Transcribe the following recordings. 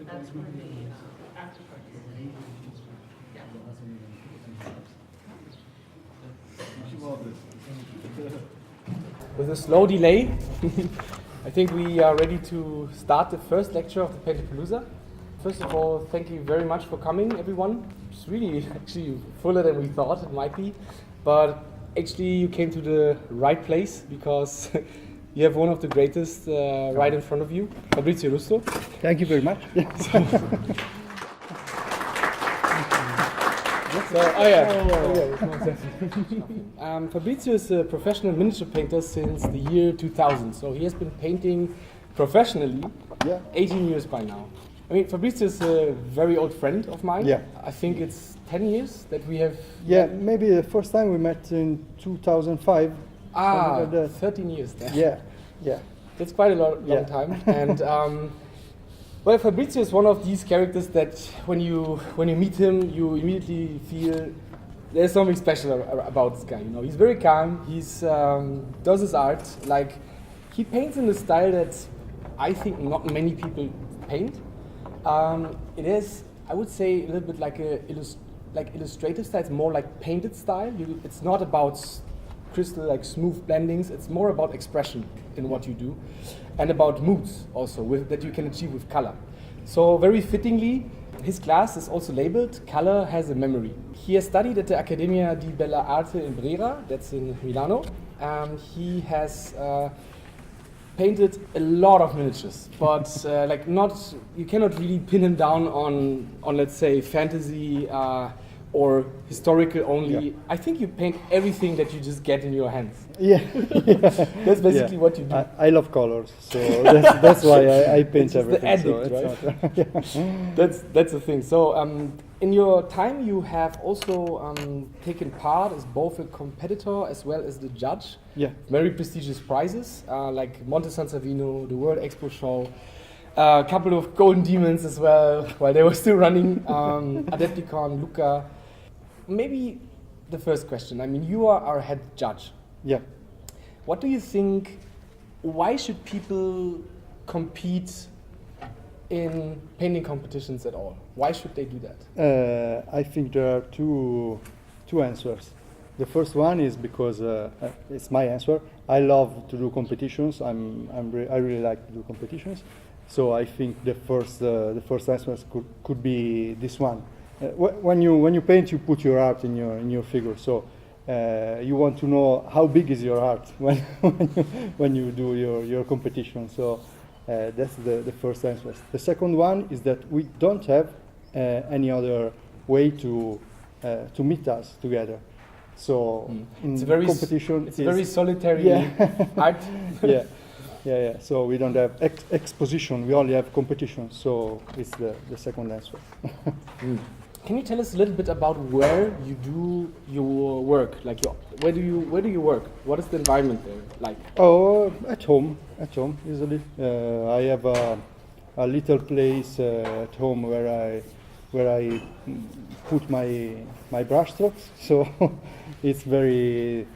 That's for the after party. With a slow delay, I think we are ready to start the first lecture of the Paint-O-Palooza. First of all, thank you very much for coming, everyone. It's really actually fuller than we thought it might be, but actually you came to the right place because you have one of the greatest right in front of you, Fabrizio Rusto. Thank you very much. Fabrizio is a professional miniature painter since the year 2000, so he has been painting professionally 18 years by now. I mean, Fabrizio is a very old friend of mine. Yeah. I think it's 10 years that we have... Yeah, maybe the first time we met in 2005. Like 13 years then. Yeah. That's quite a long time. And well, Fabrizio is one of these characters that when you meet him, you immediately feel there's something special about this guy. You know, he's very calm. He's does his art like he paints in a style that I think not many people paint. It is, I would say, a little bit like illustrative style. It's more like painted style. It's not about crystal like smooth blendings. It's more about expression in what you do, and about moods also that you can achieve with color. So very fittingly, his class is also labeled "Color Has a Memory." He has studied at the Accademia di Belle Arti in Brera, that's in Milano. He has painted a lot of miniatures, but you cannot really pin him down on let's say fantasy or historical only. Yeah. I think you paint everything that you just get in your hands. Yeah. That's basically what you do. I love colors, so that's why I paint everything. The addict, right? That's the thing. So in your time, you have also taken part as both a competitor as well as the judge. Yeah. Very prestigious prizes like Monte San Savino, the World Expo show, a couple of golden demons as well while they were still running. AdeptiCon, Lucca. Maybe the first question. I mean, you are our head judge. Yeah. What do you think? Why should people compete in painting competitions at all? Why should they do that? I think there are two answers. The first one is because it's my answer. I love to do competitions. I really like to do competitions. So I think the first answer could be this one. When you paint, you put your art in your figure. So you want to know how big is your art when you do your competition. So that's the first answer. The second one is that we don't have any other way to meet us together. So in competition, it's a very solitary art. Yeah. So we don't have exposition. We only have competition. So it's the second answer. Can you tell us a little bit about where you do your work? Like where do you work? What is the environment there like? Oh, at home usually. I have a little place at home where I put my brush strokes. So it's very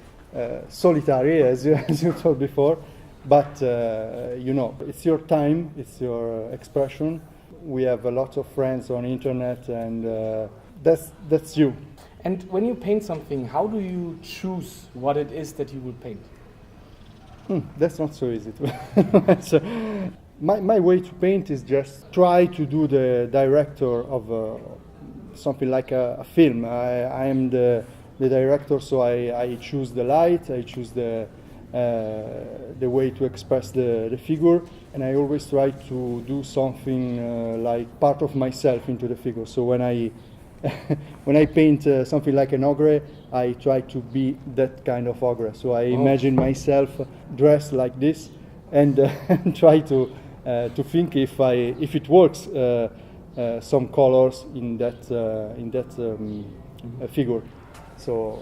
solitary, as you told before. But it's your time, it's your expression. We have a lot of friends on internet, and that's you. And when you paint something, how do you choose what it is that you will paint? That's not so easy to answer. My way to paint is just try to do the director of something like a film. I am the director, so I choose the light, I choose the way to express the figure, and I always try to do something like part of myself into the figure. So when I paint something like an ogre, I try to be that kind of ogre. So I imagine myself dressed like this, and try to think if it works some colors in that figure. So.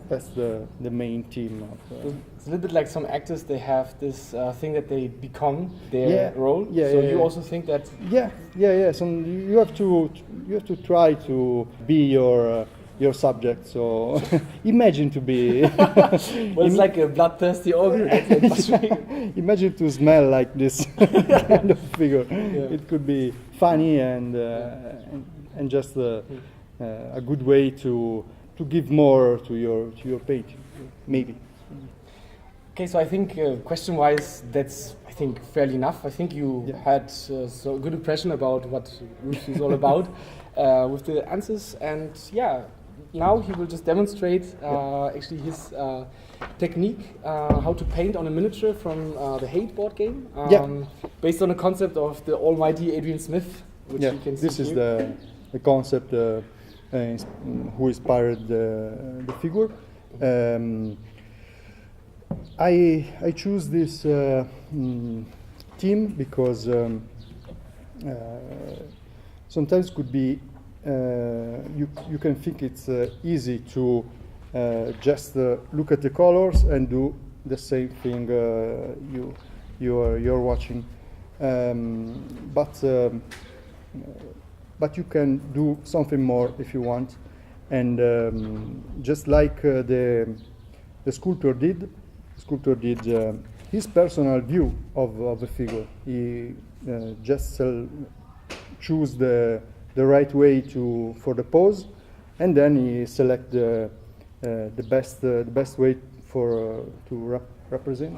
That's the main theme of. It's a little bit like some actors. They have this thing that they become their role. So you also think that. Yeah. So you have to try to be your subject. So imagine to be. Well, it's like a bloodthirsty ogre. Imagine to smell like this kind of figure. Yeah. It could be funny and just a good way to give more to your paint, maybe. Okay, so I think question-wise, that's I think fairly enough. I think you had so a good impression about what Russo is all about with the answers, and yeah, now he will just demonstrate actually his technique, how to paint on a miniature from the Hate board game, based on the concept of the almighty Adrian Smith, which you can see this is here. the concept who inspired the figure. I choose this theme because sometimes could be you can think it's easy to just look at the colors and do the same thing you're watching, but you can do something more if you want, and just like the sculptor did. Sculptor did his personal view of the figure. He just choose the right way for the pose, and then he select the best way to represent.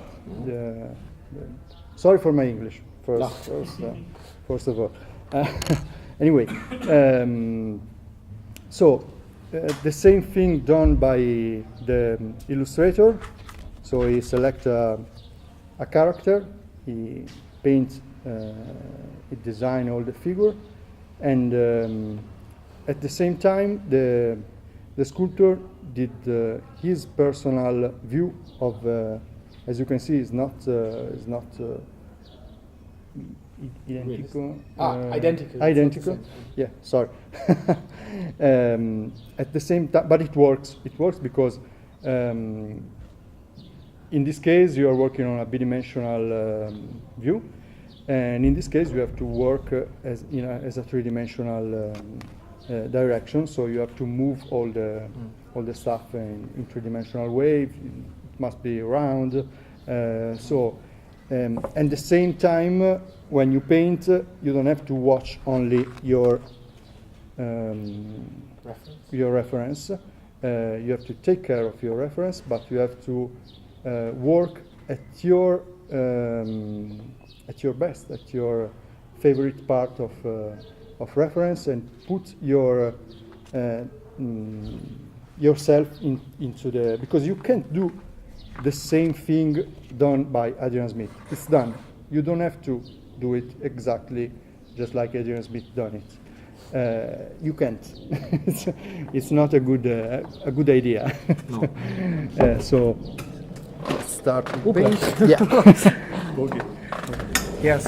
Sorry for my English. First of all. Anyway, so the same thing done by the illustrator. So he select a character, he paint, he design all the figure, and at the same time the sculptor did his personal view of, as you can see, is not identical. Identical. Identical. Yeah, sorry. At the same time, but it works. It works because. In this case, you are working on a bidimensional view, and in this case, you have to work as a three-dimensional direction. So you have to move all the stuff in three-dimensional way. It must be round. And at the same time, when you paint, you don't have to watch only your reference. You have to take care of your reference, but you have to work at your best, at your favorite part of reference, and put your yourself into the, because you can't do the same thing done by Adrian Smith. It's done. You don't have to do it exactly just like Adrian Smith done it. You can't. It's not a good idea. No. So let's start with paint. Yeah. Okay. Yeah.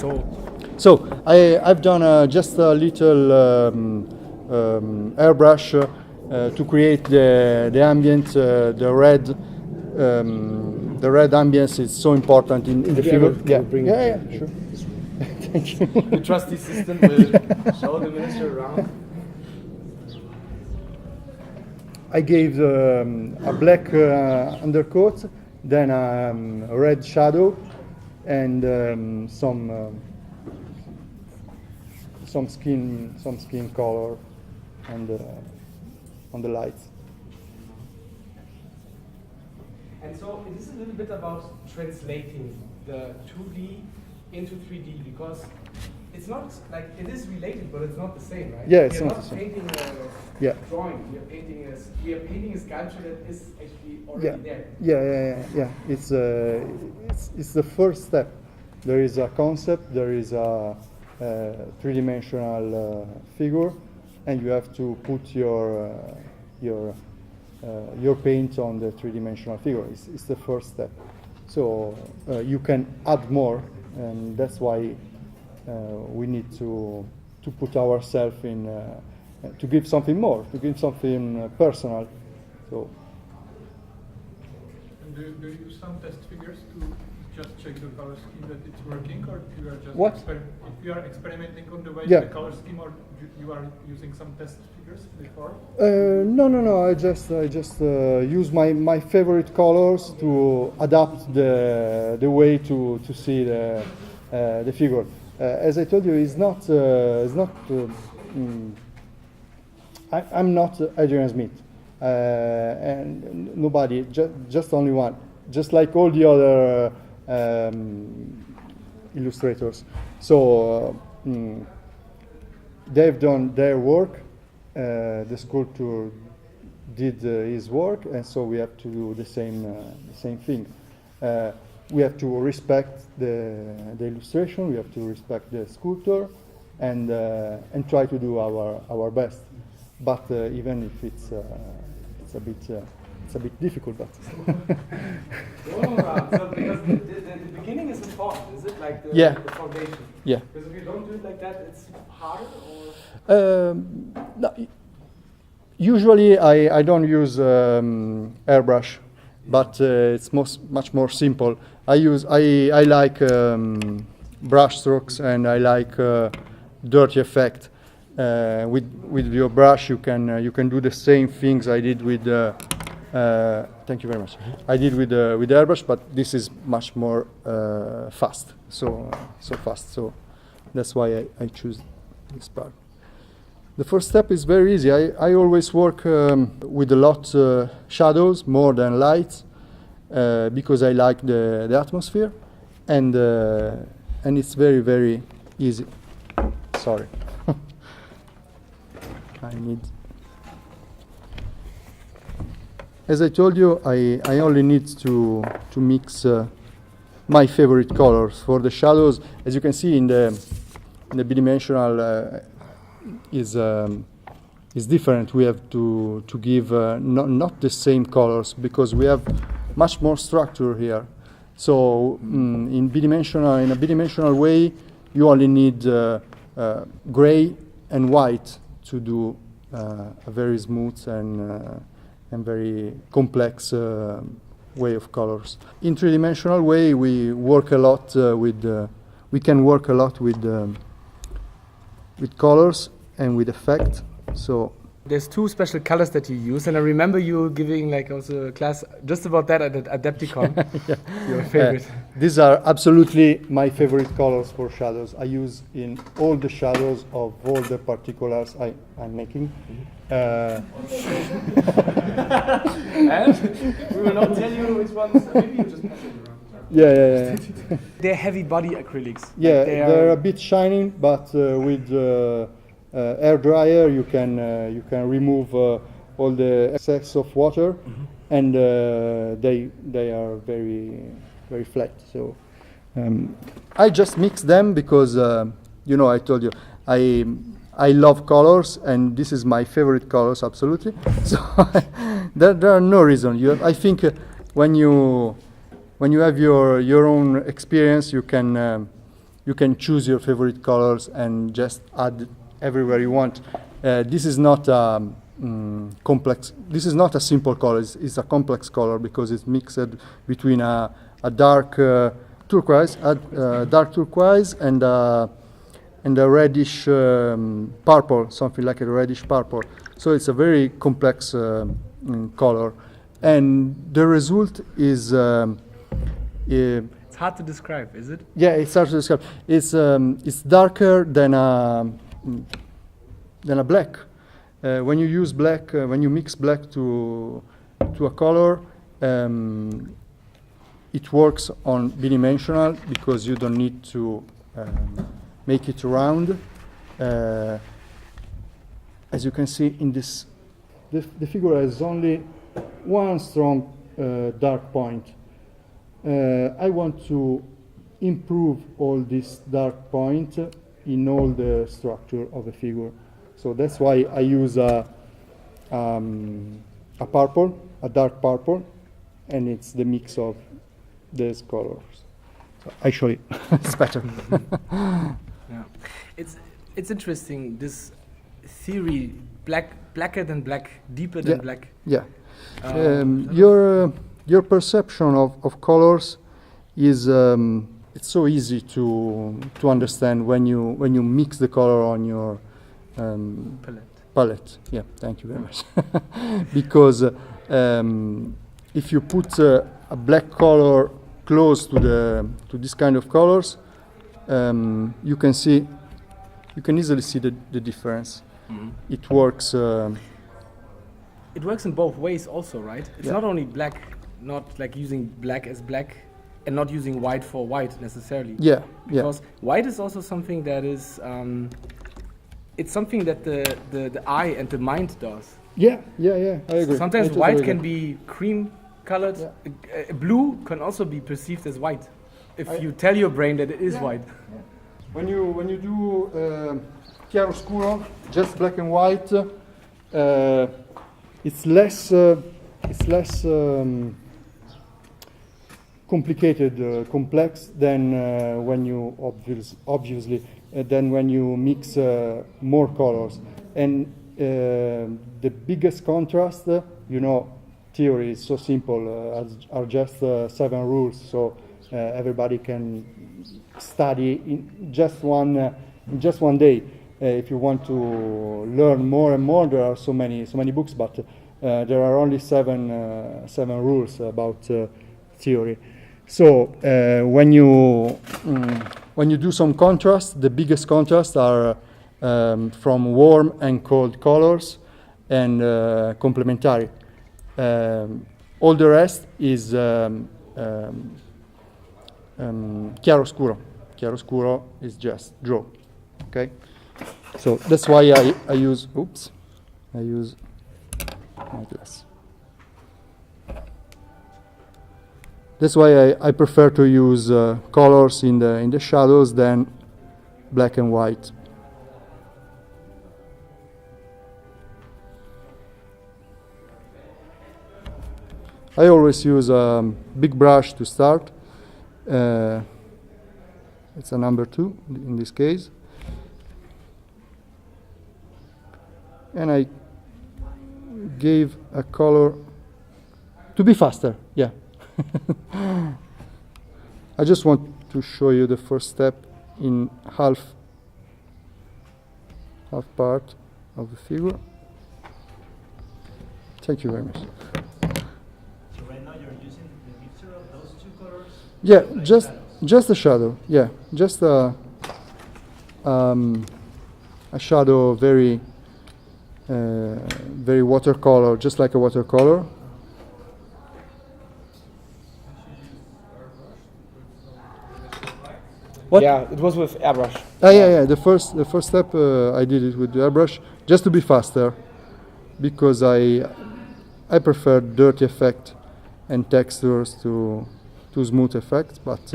So I've done just a little airbrush to create the ambient, the red. The red ambience is so important in the figure. Yeah, sure. Thank you. The trusty system will show the miniature around. I gave a black undercoat, then a red shadow, and some skin color on the lights. And so it is a little bit about translating the 2D into 3D, because it's not like, it is related, but it's not the same, right? Yeah, it's not the same. Painting a drawing. We are painting a sculpture that is actually already there. Yeah. It's the first step. There is a concept. There is a three-dimensional figure, and you have to put your paint on the three-dimensional figure. It's the first step. So you can add more, and that's why we need to put ourselves in, to give something more, to give something personal. So. And do you use some test figures to just check the color scheme that it's working, or you are just what? If you are experimenting on the way Yeah. the color scheme, or you are using some test figures before? No. I just use my favorite colors to adapt the way to see the figure. As I told you, it's not. I'm not Adrian Smith, and nobody. Just only one. Just like all the other illustrators. So they've done their work. The sculptor did his work, and so we have to do the same thing. We have to respect the illustration. We have to respect the sculptor, and try to do our best. But even if it's a bit difficult, but. So because the beginning is important, is it? Like Yeah. the foundation? Yeah. Because if you don't do it like that, it's harder, or? No, usually I don't use airbrush, but it's much more simple. I like brush strokes, and I like dirty effect. With your brush, you can do the same things I did with. Thank you very much. I did with airbrush, but this is much more fast. So fast. So that's why I choose this part. The first step is very easy. I always work with a lot shadows more than lights because I like the atmosphere, and it's very easy. Sorry. I need. As I told you, I only need to mix my favorite colors for the shadows. As you can see in the bidimensional is different. We have to give not the same colors because we have much more structure here. So in a bidimensional way, you only need gray and white to do a very smooth and very complex way of colors. In three-dimensional way, we work a lot we can work a lot with colors and with effect. So there's two special colors that you use, and I remember you giving like also a class just about that at AdeptiCon. Yeah. Your favorite. These are absolutely my favorite colors for shadows. I use in all the shadows of all the particulars I'm making. And we will not tell you which ones. Maybe you just pass it around. Yeah. They're heavy body acrylics. Yeah, like they're a bit shining, but with air dryer you can remove all the excess of water, and they are very flat. So I just mix them because I told you I love colors, and this is my favorite colors absolutely. So there are no reason. I think when you have your own experience, you can choose your favorite colors and just add everywhere you want. This is not complex. This is not a simple color. It's a complex color because it's mixed between a dark turquoise, and a reddish purple, something like a reddish purple. So it's a very complex color, and the result is. It's hard to describe, is it? Yeah, it's hard to describe. It's darker than a black. When you use black, when you mix black to a color, it works on bidimensional because you don't need to make it round. As you can see in this, the figure has only one strong dark point. I want to improve all this dark point in all the structure of the figure. So that's why I use a purple, a dark purple, and it's the mix of these colors. So actually, it's better. Yeah, it's interesting, this theory, blacker than black, deeper than black. Yeah. Your perception of colors is it's so easy to understand when you mix the color on your palette. Yeah, thank you very much. Because if you put a black color close to this kind of colors, you can easily see the difference. It works. It works in both ways also, right? It's not only black, not like using black as black and not using white for white necessarily. Yeah, because white is also something that is, it's something that the eye and the mind does. Yeah, I agree. Sometimes I white totally can agree. be cream colored. Blue can also be perceived as white if you tell your brain that it is white. When you do chiaroscuro, just black and white, it's less complicated, complex than when you obviously than when you mix more colors. And the biggest contrast, theory is so simple, are just 7 rules, so everybody can study in just one day. If you want to learn more and more, there are so many books, but there are only 7 rules about theory. So when you do some contrast, the biggest contrasts are from warm and cold colors and complementary. All the rest is chiaroscuro. Chiaroscuro is just draw. Okay. So that's why I use my glass. That's why I prefer to use colors in the shadows than black and white. I always use a big brush to start. It's a number 2 in this case. And I gave a color to be faster, yeah. I just want to show you the first step in half part of the figure. Thank you very much. So right now you're using the mixture of those 2 colors? Yeah, Like just a shadow. Yeah, just a shadow, very watercolor, just like a watercolor. What? Yeah, it was with airbrush. Yeah. The first step I did it with the airbrush just to be faster, because I prefer dirty effect and textures to smooth effect, but.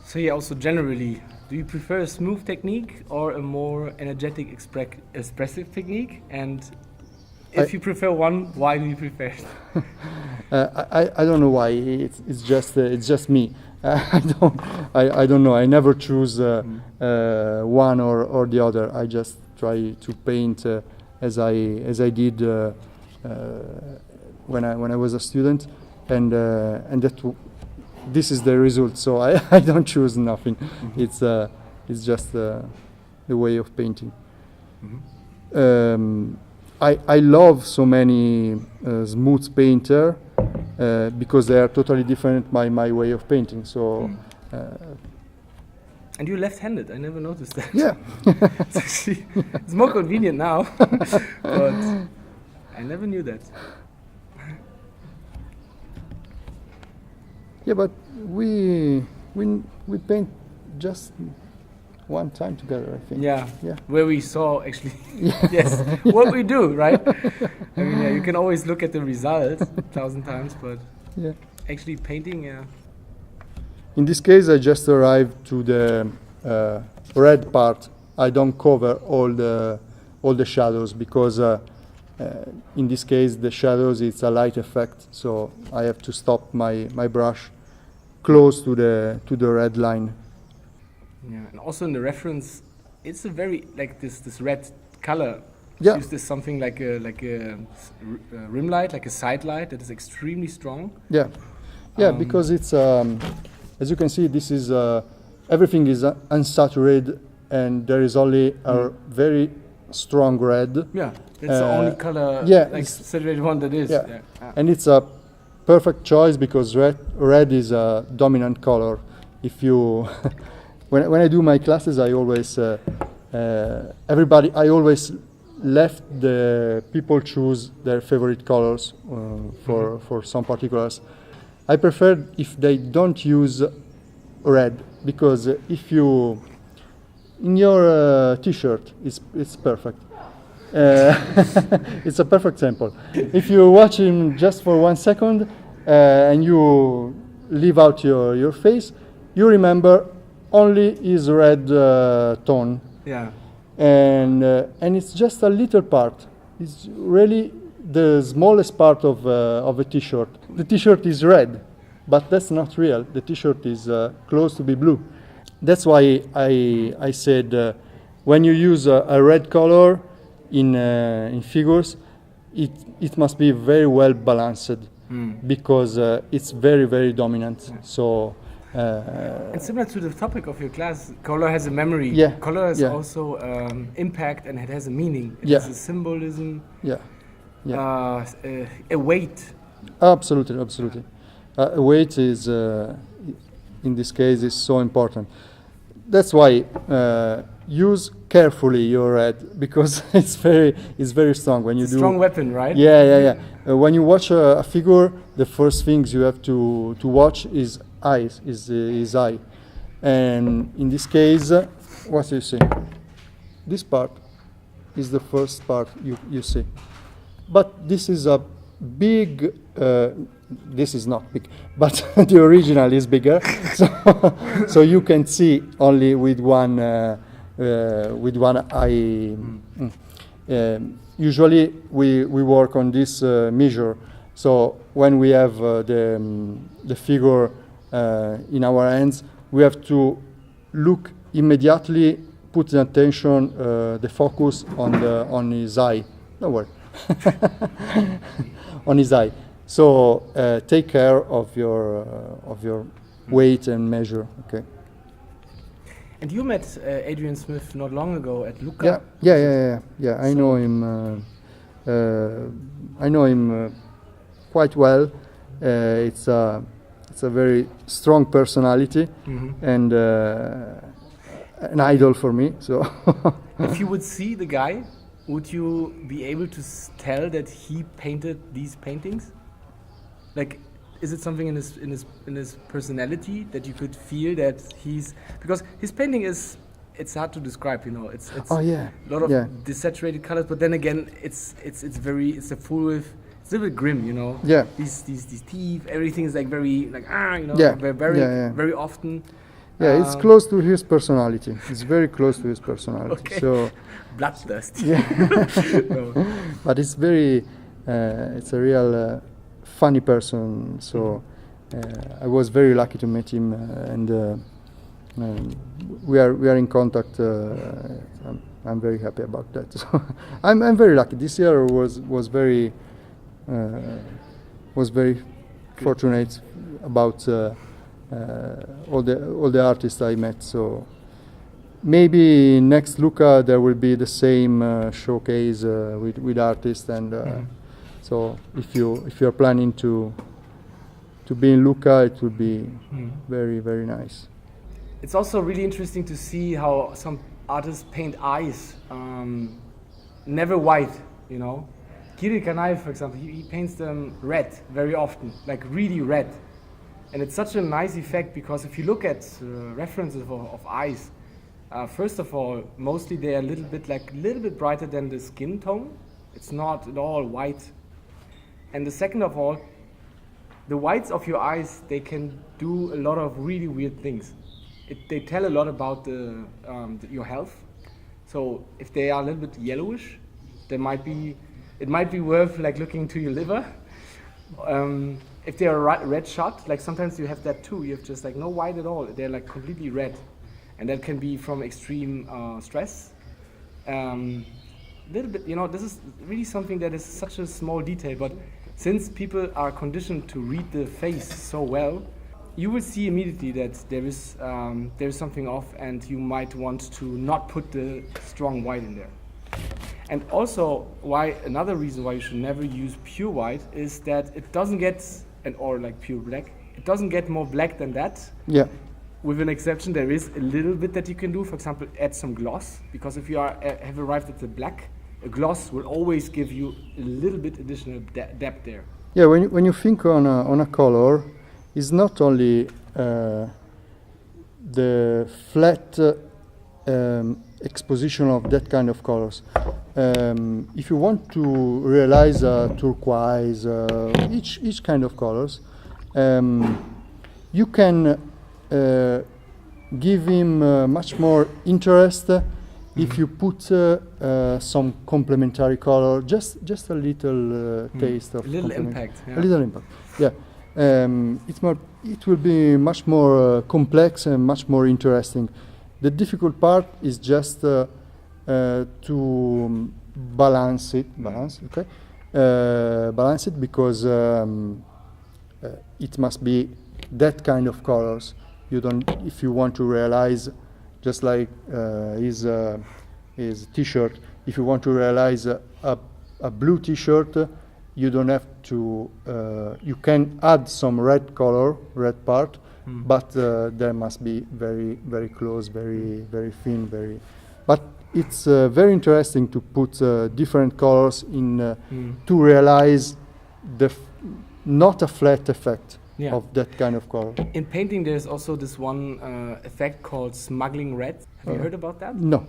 So yeah, also generally, do you prefer a smooth technique or a more energetic, expressive technique? And if you prefer one, why do you prefer it? I don't know why. It's just me. I don't know. I never choose one or the other. I just try to paint as I did when I was a student, and this is the result. So I don't choose nothing. It's just the way of painting. I love so many smooth painter because they are totally different my way of painting. So. And you're left-handed. I never noticed that. Yeah. It's more convenient now, but I never knew that. Yeah, but we paint just one time together, I think. Yeah. Yeah. Where we saw actually, yes, what we do, right? I mean, yeah, you can always look at the result 1,000 times, but Yeah. actually painting, yeah. In this case, I just arrived to the red part. I don't cover all the shadows because in this case the shadows, it's a light effect, so I have to stop my brush close to the red line. Yeah, and also in the reference, it's a very like this red color Yeah. Use this something like a rim light, like a side light that is extremely strong. Yeah, yeah, because it's as you can see, this is everything is unsaturated, and there is only a very strong red. Yeah, that's the only color, yeah, like saturated one that is. Yeah. Yeah. And it's a perfect choice because red is a dominant color. If you when I do my classes, I always I always left the people choose their favorite colors for some particulars. I prefer if they don't use red, because if you in your t-shirt it's perfect. It's a perfect sample. If you watch him just for 1 second and you leave out your face, you remember only his red tone. Yeah. And it's just a little part. It's really the smallest part of a t-shirt. The t-shirt is red, but that's not real. The t-shirt is close to be blue. That's why I said when you use a red color in figures, it must be very well balanced because it's very, very dominant. So. And similar to the topic of your class, color has a memory. Yeah. Color has Yeah. also impact, and it has a meaning. It Yeah. has a symbolism. Yeah. Yeah. A weight. Absolutely, absolutely. Weight is, in this case, is so important. That's why use carefully your red, because it's very strong when you It's a do. strong weapon, right? Yeah, yeah, yeah. When you watch a figure, the first things you have to watch is eyes, is his eye, and in this case, what do you see? This part is the first part you see, but this is a big. This is not big, but the original is bigger, so you can see only with one eye. Usually we work on this measure. So when we have the figure in our hands, we have to look immediately, put the attention, the focus on his eye. Don't worry, on his eye. So take care of your weight and measure. Okay. And you met Adrian Smith not long ago at Lucca. Yeah. I know him. I know him quite well. It's a very strong personality and an idol for me. So, if you would see the guy, would you be able to tell that he painted these paintings? Like, is it something in his personality that you could feel that he's, because his painting is, it's hard to describe, you know. It's oh yeah, a lot of desaturated colors, but then again, it's a full with. It's a little bit grim, you know. Yeah. These teeth, everything is like very like you know. Yeah. Very often. Yeah, it's close to his personality. It's very close to his personality. Okay. So. Bloodthirst. Yeah. No. But it's very. It's a real funny person. So I was very lucky to meet him, and we are in contact. I'm very happy about that. So I'm very lucky. This year was very fortunate about all the artists I met. So maybe next Lucca there will be the same showcase with artists, and so if you're planning to be in Lucca, it will be very, very nice. It's also really interesting to see how some artists paint eyes, never white, you know. Kirill Kanai, for example, he paints them red very often, like really red. And it's such a nice effect because if you look at references of eyes, first of all, mostly they are a little bit brighter than the skin tone. It's not at all white. And the second of all, the whites of your eyes, they can do a lot of really weird things. They tell a lot about your health. So if they are a little bit yellowish, it might be worth like looking to your liver. If they are red shot, like sometimes you have that too. You have just like no white at all. They're like completely red, and that can be from extreme stress. little bit, you know, this is really something that is such a small detail, but since people are conditioned to read the face so well, you will see immediately that there is something off, and you might want to not put the strong white in there. And also, another reason why you should never use pure white is that it doesn't get, or like pure black, it doesn't get more black than that. Yeah. With an exception, there is a little bit that you can do. For example, add some gloss, because if you have arrived at the black, a gloss will always give you a little bit additional depth there. Yeah, when you think on a color, it's not only the flat exposition of that kind of colors. If you want to realize turquoise, each kind of colors, you can give him much more interest if you put some complementary color, just a little taste of a little impact. Yeah. A little impact. Yeah, it will be much more complex and much more interesting. The difficult part is just to balance it, because it must be that kind of colors. If you want to realize, just like his t-shirt, if you want to realize a blue t-shirt, you don't have to, you can add some red part, but there must be very, very close, very, very thin, but it's very interesting to put different colors in to realize not a flat effect. Yeah. Of that kind of color. In painting, there's also this one effect called smuggling red. Have you heard about that? No.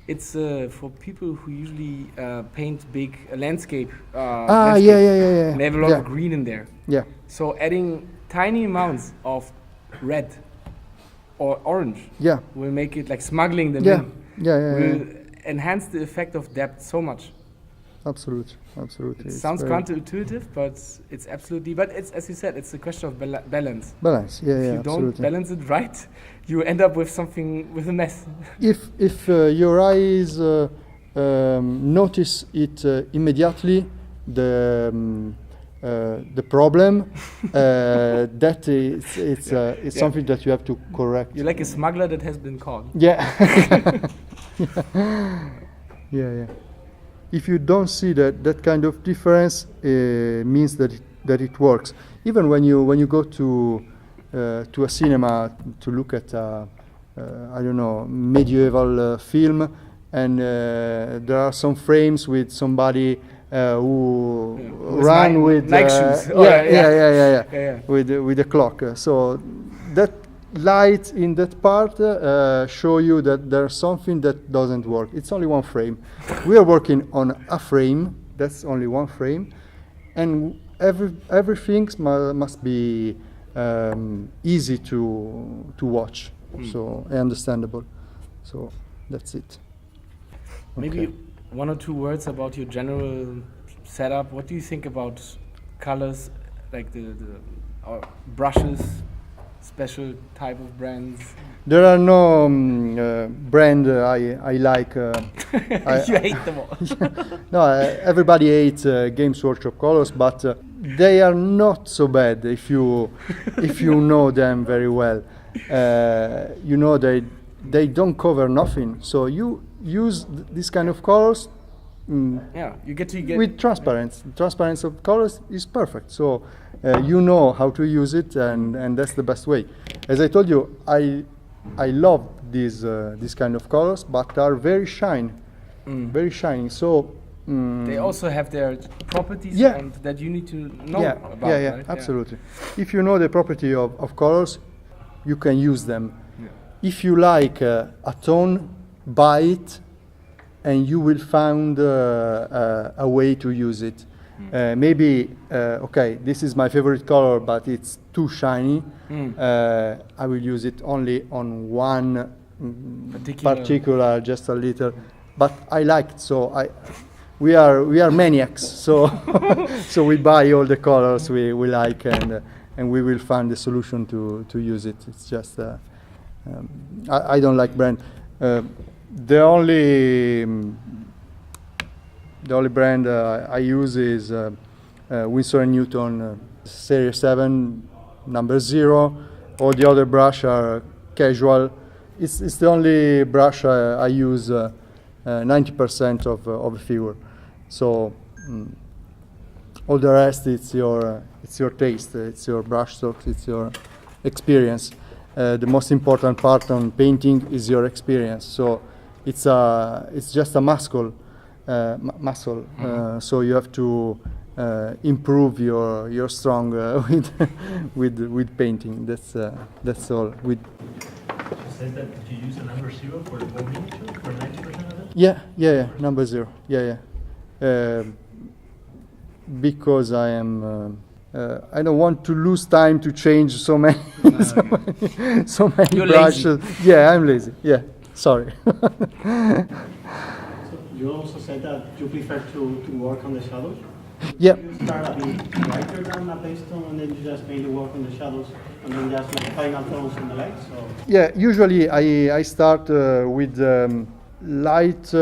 It's for people who usually paint big landscape. Yeah. And they have a lot of green in there. Yeah. So adding tiny amounts of red or orange will make it like smuggling them in. Will enhance the effect of depth so much. Absolutely. It sounds counterintuitive, but it's absolutely. But it's, as you said, it's a question of balance. Balance, If you don't balance it right, you end up with something, with a mess. If your eyes notice it immediately, the problem, that it's something that you have to correct. You're like a smuggler that has been caught. Yeah. Yeah. If you don't see that kind of difference, means that it works. Even when you go to a cinema to look at I don't know, medieval film, and there are some frames with somebody who ran with Nike shoes. With a clock. So that light in that part show you that there's something that doesn't work. It's only one frame. We are working on a frame. That's only one frame, and everything must be easy to watch. So understandable. So that's it. Maybe one or two words about your general setup. What do you think about colors, like the brushes? Special type of brands? There are no brand I like. You hate them all. No, everybody hates Games Workshop colors, but they are not so bad if you know them very well. You know they don't cover nothing, so you use this kind of colors. You get with transparency. The transparency of colors is perfect. So you know how to use it, and that's the best way. As I told you, I love these kind of colors, but are very shiny, very shiny. So they also have their properties, and that you need to know about. Right? Absolutely. If you know the property of colors, you can use them. If you like a tone, buy it, and you will find a way to use it. Maybe, okay, this is my favorite color, but it's too shiny. I will use it only on one particular, just a little. But I like it, so we are maniacs. So so we buy all the colors we like, and we will find the solution to use it. It's just I don't like brand. The only The only brand I use is Winsor & Newton Series 7 number 0. All the other brush are casual. It's the only brush I use 90% of a figure. So all the rest, it's your taste, it's your brush strokes, it's your experience. The most important part on painting is your experience. So it's just a muscle. So you have to improve your strong with painting. That's all. You said that you use a number 0 for the whole miniature for 90% of it? Yeah, number 0. Yeah. Because I am. I don't want to lose time to change so many You're brushes. Lazy. Yeah, I'm lazy. Yeah, sorry. You also said that you prefer to work on the shadows. Yeah. You start a bit lighter than a paste-on, and then you just mainly work on the shadows, and then just like final tones on the lights. So Yeah, usually I start with light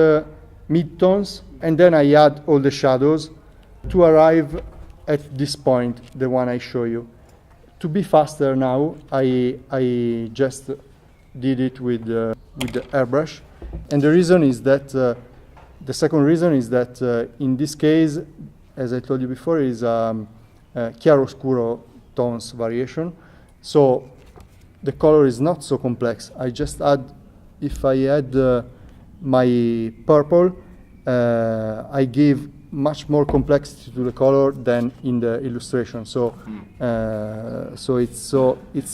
mid-tones, and then I add all the shadows to arrive at this point, the one I show you. To be faster now, I just did it with the airbrush, and the reason is that the second reason is that in this case, as I told you before, is chiaro-scuro tones variation. So the color is not so complex. I just add, if I add my purple, I give much more complexity to the color than in the illustration. So it's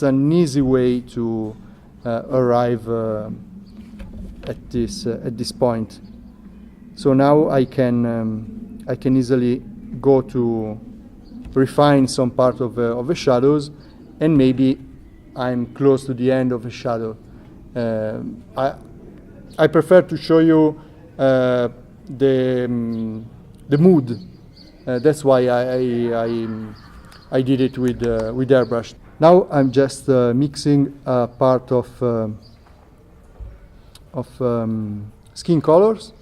an easy way to arrive at this point. So now I can easily go to refine some part of the shadows, and maybe I'm close to the end of a shadow. I prefer to show you the mood. That's why I did it with airbrush. Now I'm just mixing a part of skin colors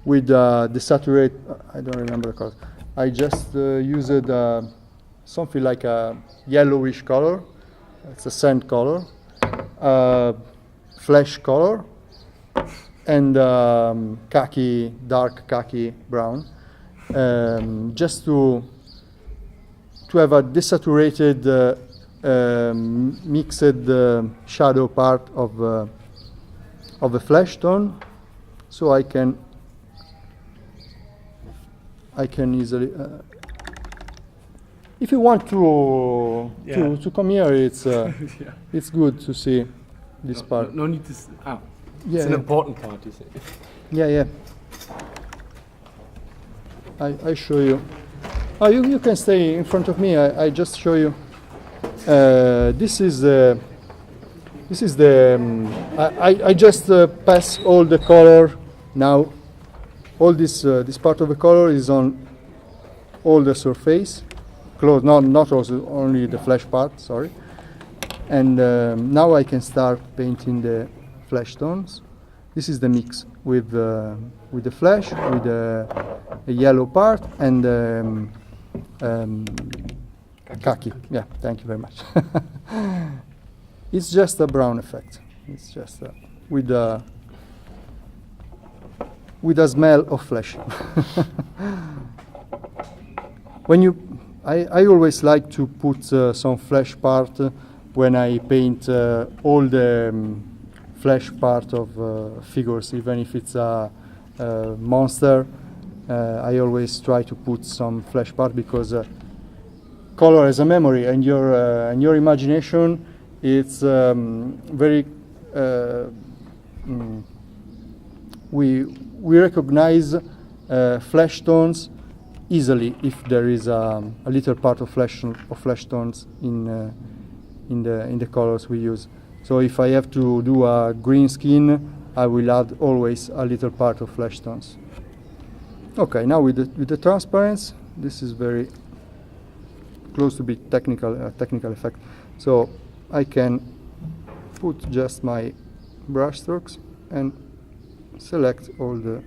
with the saturate. I don't remember the color. I just used something like a yellowish color. It's a sand color, flesh color, and dark khaki brown, just to have a desaturated mixed shadow part of a flesh tone, so I can easily. If you want to come here, it's it's good to see this part. No need to. Yeah, it's an important part, you say. Yeah. I show you. Oh, you can stay in front of me. I just show you. This is the. I just pass all the color now. All this part of the color is on all the surface, close. Not also only the flesh part. Sorry. And now I can start painting the flesh tones. This is the mix with the flesh, with a yellow part, and khaki. Yeah, thank you very much. It's just a brown effect. It's just with a smell of flesh. I always like to put some flesh part when I paint all the flesh part of figures, even if it's a monster. I always try to put some flesh part, because color has a memory, and your imagination, it's very. We recognize flesh tones easily if there is a little part of flesh tones in the colors we use. So if I have to do a green skin, I will add always a little part of flesh tones. Okay, now with the transparency, this is very close to be technical effect. So I can put just my brush strokes and select all the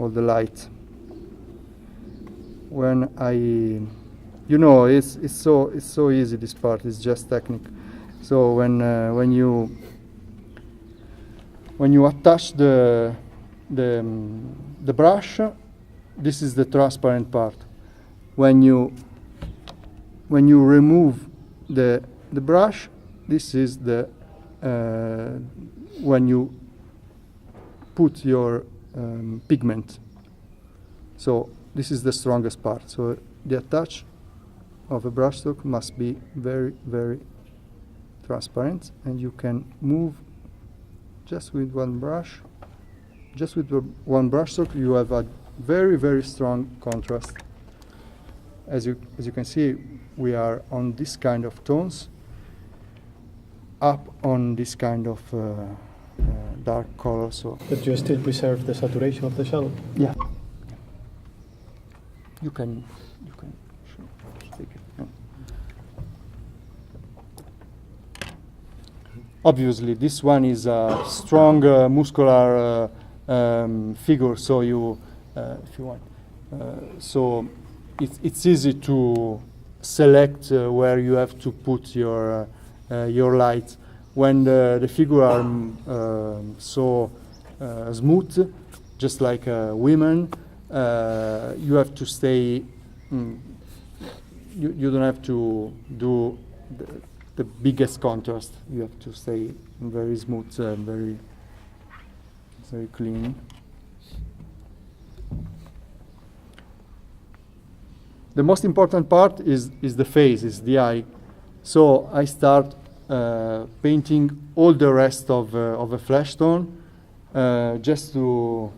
all the light. When you know, it's so easy. This part is just technique. So when you attach the brush, this is the transparent part. When you remove the brush, this is the when you put your pigment. So this is the strongest part. So the attach of a brushstroke must be very, very transparent, and you can move just with one brush. Just with one brushstroke, you have a very, very strong contrast. As you can see, we are on this kind of tones, up on this kind of dark color. So, But you still preserve the saturation of the shadow. yeah, you can take it. Yeah. Obviously, this one is a strong muscular figure. So you, if you want, so it's easy to select where you have to put your light. When the figure are so smooth, just like women, you have to stay. You don't have to do the biggest contrast. You have to stay very smooth, very clean. The most important part is the face, is the eye. So I start painting all the rest of a flesh tone, just to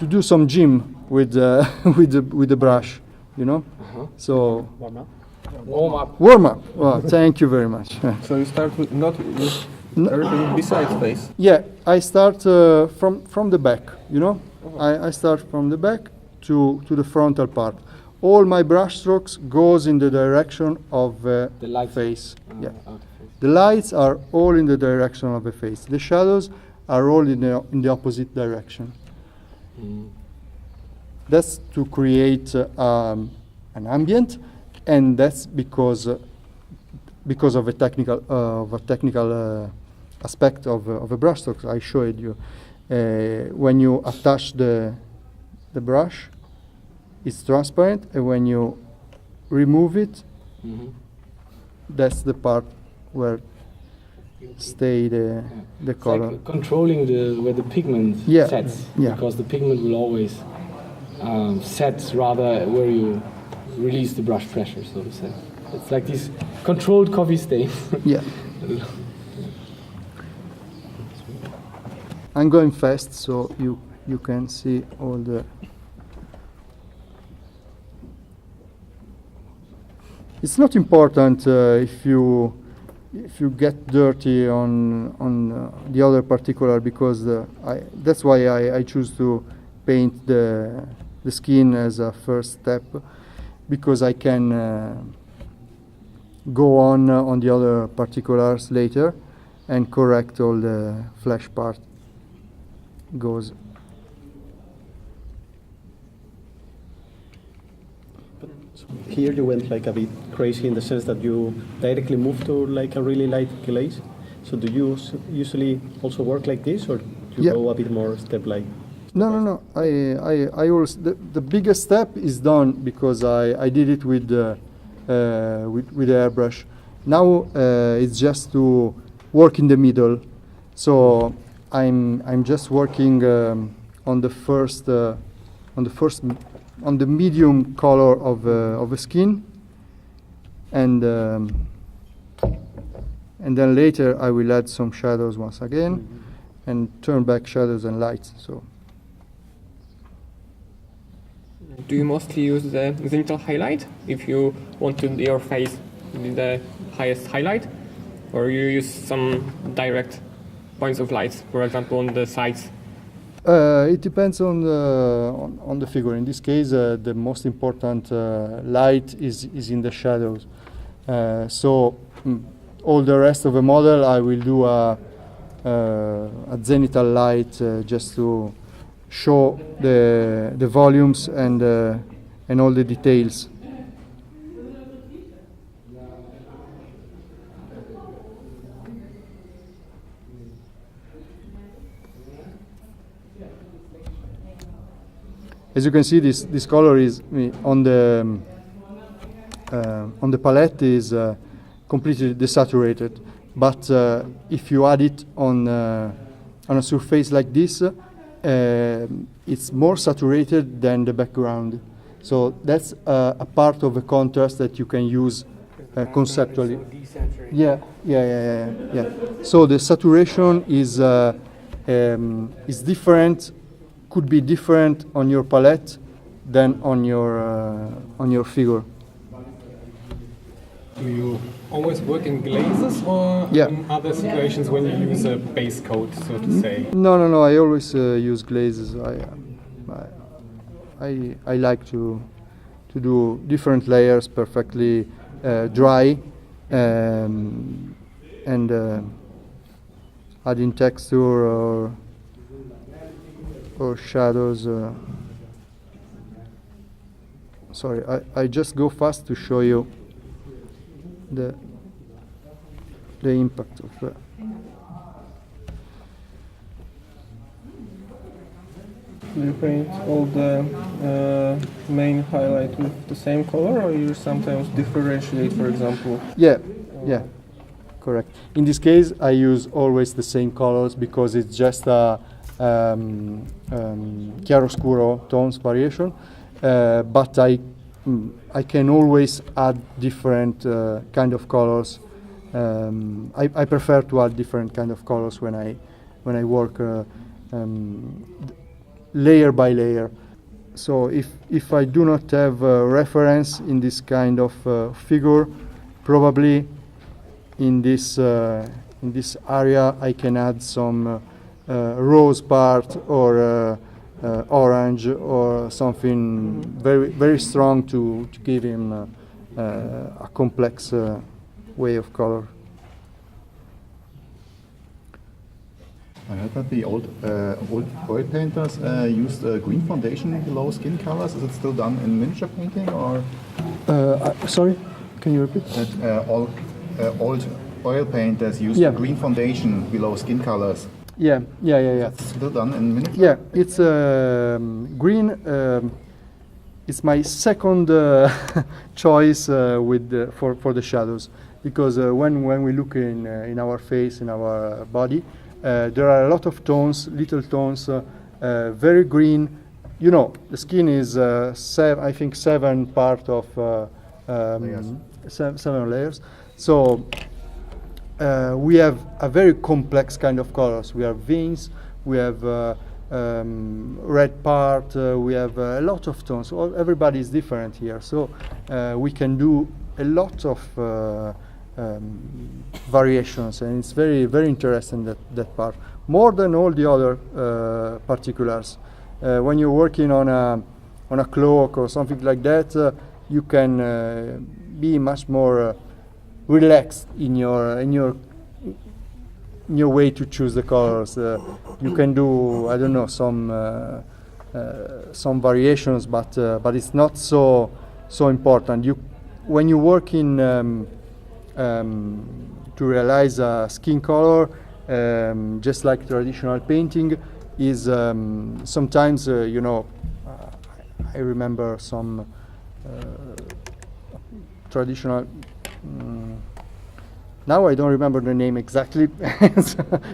do some gym with the brush, you know. So Warm up. Warm up. warm up. Well, thank you very much. So you start with not with everything besides face. Yeah, I start from the back, you know. I start from the back to the frontal part. All my brush strokes goes in the direction of the light face. Yeah. out of face. The lights are all in the direction of the face. The shadows are all in the opposite direction. That's to create an ambient, and that's because of a technical aspect of a brushstroke. I showed you when you attach the brush, it's transparent, and when you remove it, that's the part where stay the It's color. like controlling where the pigment Yeah, sets, yeah. because the pigment will always set rather where you release the brush pressure, so to say. It's like these controlled coffee stains. Yeah. I'm going fast, so you can see all the. It's not important if you get dirty on the other particular, because that's why I choose to paint the skin as a first step, because I can go on the other particulars later and correct all the flesh part goes. Here you went like a bit crazy in the sense that you directly moved to like a really light glaze. So do you usually also work like this, or do you Yeah. go a bit more step-like? No. I always the biggest step is done because I did it with the airbrush. Now it's just to work in the middle. So I'm just working on the medium color of a skin, and then later I will add some shadows once again, and turn back shadows and lights. So. Do you mostly use the zenithal highlight if you want to your face be the highest highlight, or you use some direct points of light, for example, on the sides? It depends on the figure. In this case, the most important light is in the shadows. So all the rest of the model, I will do a zenithal light just to show the volumes and all the details. As you can see, this color is on the palette is completely desaturated. But if you add it on a surface like this, it's more saturated than the background. So that's a part of the contrast that you can use conceptually. Yeah. So the saturation is different. Could be different on your palette than on your figure. Do you always work in glazes or in other situations when you use a base coat, so to say? No. I always use glazes. I like to do different layers perfectly dry and adding texture or shadows. Sorry, I just go fast to show you the impact of that. Do you paint all the main highlight with the same color, or you sometimes differentiate, for example? Yeah, correct. In this case, I use always the same colors because it's just a chiaroscuro tones variation, but I can always add different kind of colors. I prefer to add different kind of colors when I work layer by layer. So if I do not have a reference in this kind of figure, probably in this area I can add some rose part or orange or something very strong to give him a complex way of color. I heard that the old oil painters used green foundation below skin colors. Is it still done in miniature painting, or? Sorry, can you repeat? That all old oil painters used green foundation below skin colors. Yeah. That's still done in miniature? Yeah, it's green. It's my second choice for the shadows, because when we look in our face, in our body, there are a lot of tones, little tones, very green. You know, the skin is I think 7 part of seven layers. So we have a very complex kind of colors. We have veins, we have red part, we have a lot of tones. Everybody is different here, so we can do a lot of variations, and it's very interesting, that part, more than all the other particulars. When you're working on a cloak or something like that, you can be much more relaxed in your way to choose the colors. You can do, I don't know, some variations, but it's not so important. When you work in to realize a skin color, just like traditional painting, is sometimes I remember some traditional. Now I don't remember the name exactly.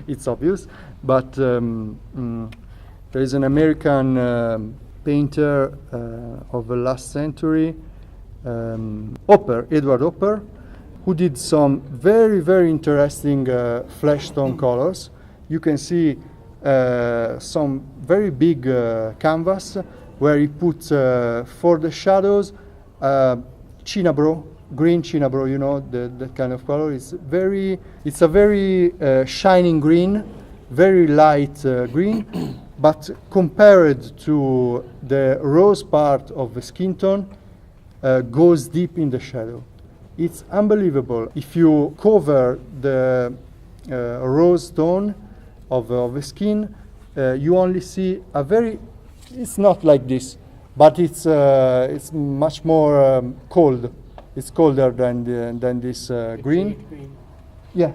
It's obvious, but there is an American painter of the last century, Edward Hopper, who did some very interesting flesh tone colors. You can see some very big canvas where he put for the shadows cinabro, green cinabro, you know, that kind of color. It's a very shining green, very light green, but compared to the rose part of the skin tone, goes deep in the shadow. It's unbelievable. If you cover the rose tone of the skin, you only see a very, it's not like this, but it's much more cold. It's colder than this green. Yeah,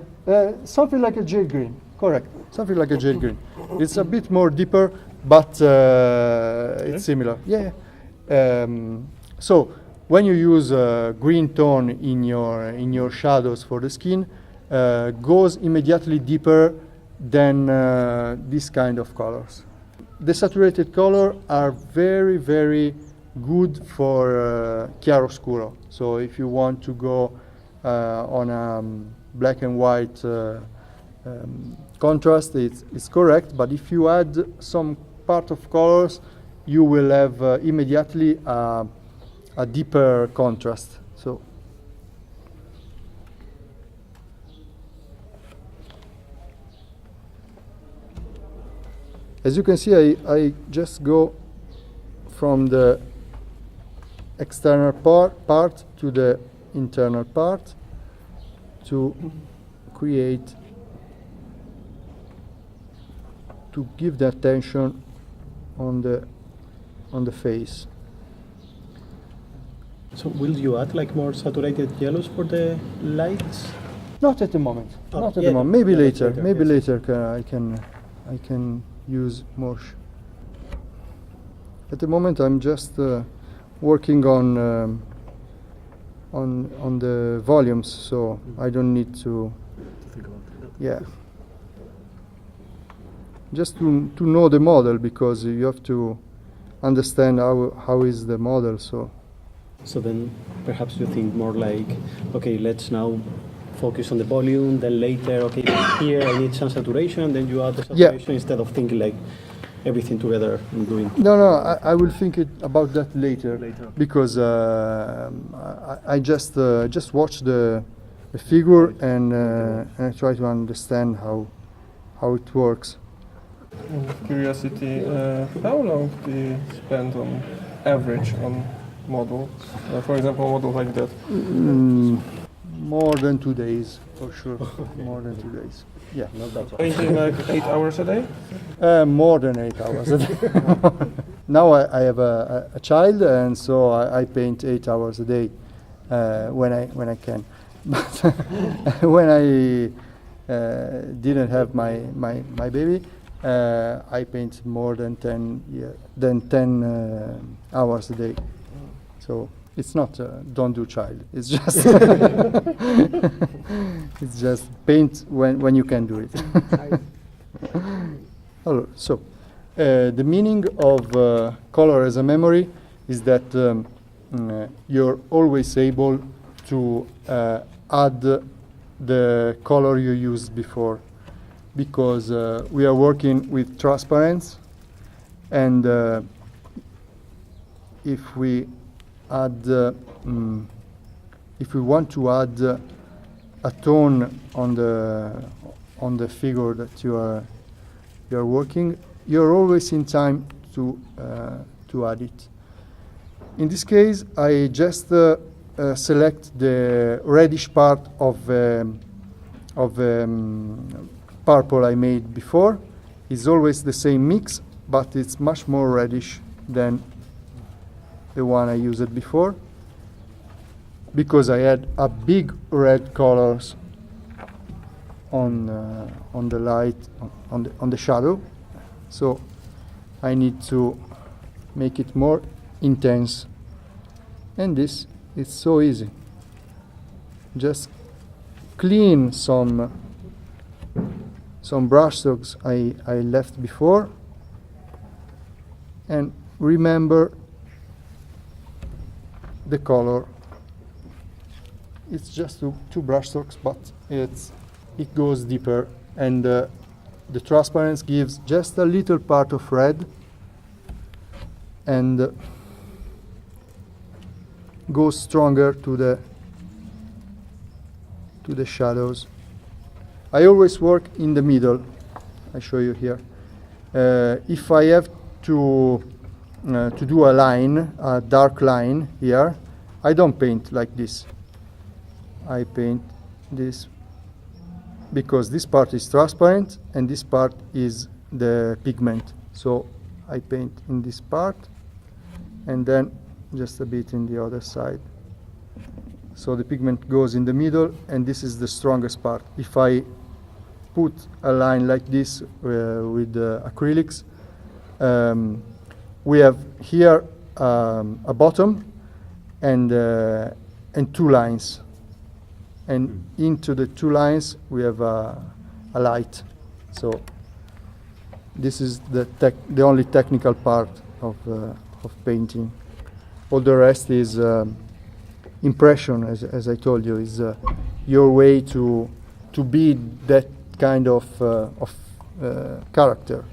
something like a jade green, correct. Something like a jade green. It's a bit more deeper, but it's similar. Yeah. So when you use green tone in your shadows for the skin, goes immediately deeper than this kind of colors. The saturated color are very, very good for chiaroscuro. So if you want to go on a black and white contrast, it's correct. But if you add some part of colors, you will have immediately a deeper contrast. So. As you can see, I just go from the external part to the internal part to create, to give the attention on the face. So will you add like more saturated yellows for the lights? Not at the moment. Oh, Not at yeah, the moment. Maybe yeah, later. later, Maybe yes. later I can use more. At the moment, I'm just working on the volumes, so I don't need to. Yeah. Just to know the model, because you have to understand how is the model. So then perhaps you think more like, okay, let's now focus on the volume, then later, okay, here I need some saturation, then you add the saturation instead of thinking like everything together and doing. No, I will think about that later. Because I just watch the figure and I try to understand how it works. Out of curiosity, how long do you spend on average on model? For example, a model like that? More than 2 days, for sure. More than 2 days. Yeah. Painting like 8 hours a day? More than 8 hours a day. Now I have a child, and so I paint 8 hours a day when I can. But when I didn't have my baby, I paint more than 10 hours a day. So it's not don't do child. It's just it's just paint when you can do it. So the meaning of color as a memory is that you're always able to add the color you used before, because we are working with transparency, and if we add, if we want to add a tone on the figure that you are working, you're always in time to add it. In this case, I just select the reddish part of purple I made before. It's always the same mix, but it's much more reddish than the one I used before, because I had a big red colors on the light, on the shadow, so I need to make it more intense. And this is so easy. Just clean some brush strokes I left before, and remember the color. It's just two brush strokes, but it goes deeper, and the transparency gives just a little part of red and goes stronger to the shadows. I always work in the middle. I show you here. If I have to do a line, a dark line here, I don't paint like this. I paint this because this part is transparent and this part is the pigment. So I paint in this part and then just a bit in the other side. So the pigment goes in the middle, and this is the strongest part. If I put a line like this with acrylics, we have here a bottom and two lines, and into the two lines we have a light. So this is the only technical part of painting. All the rest is impression, as I told you, is your way to be that kind of character.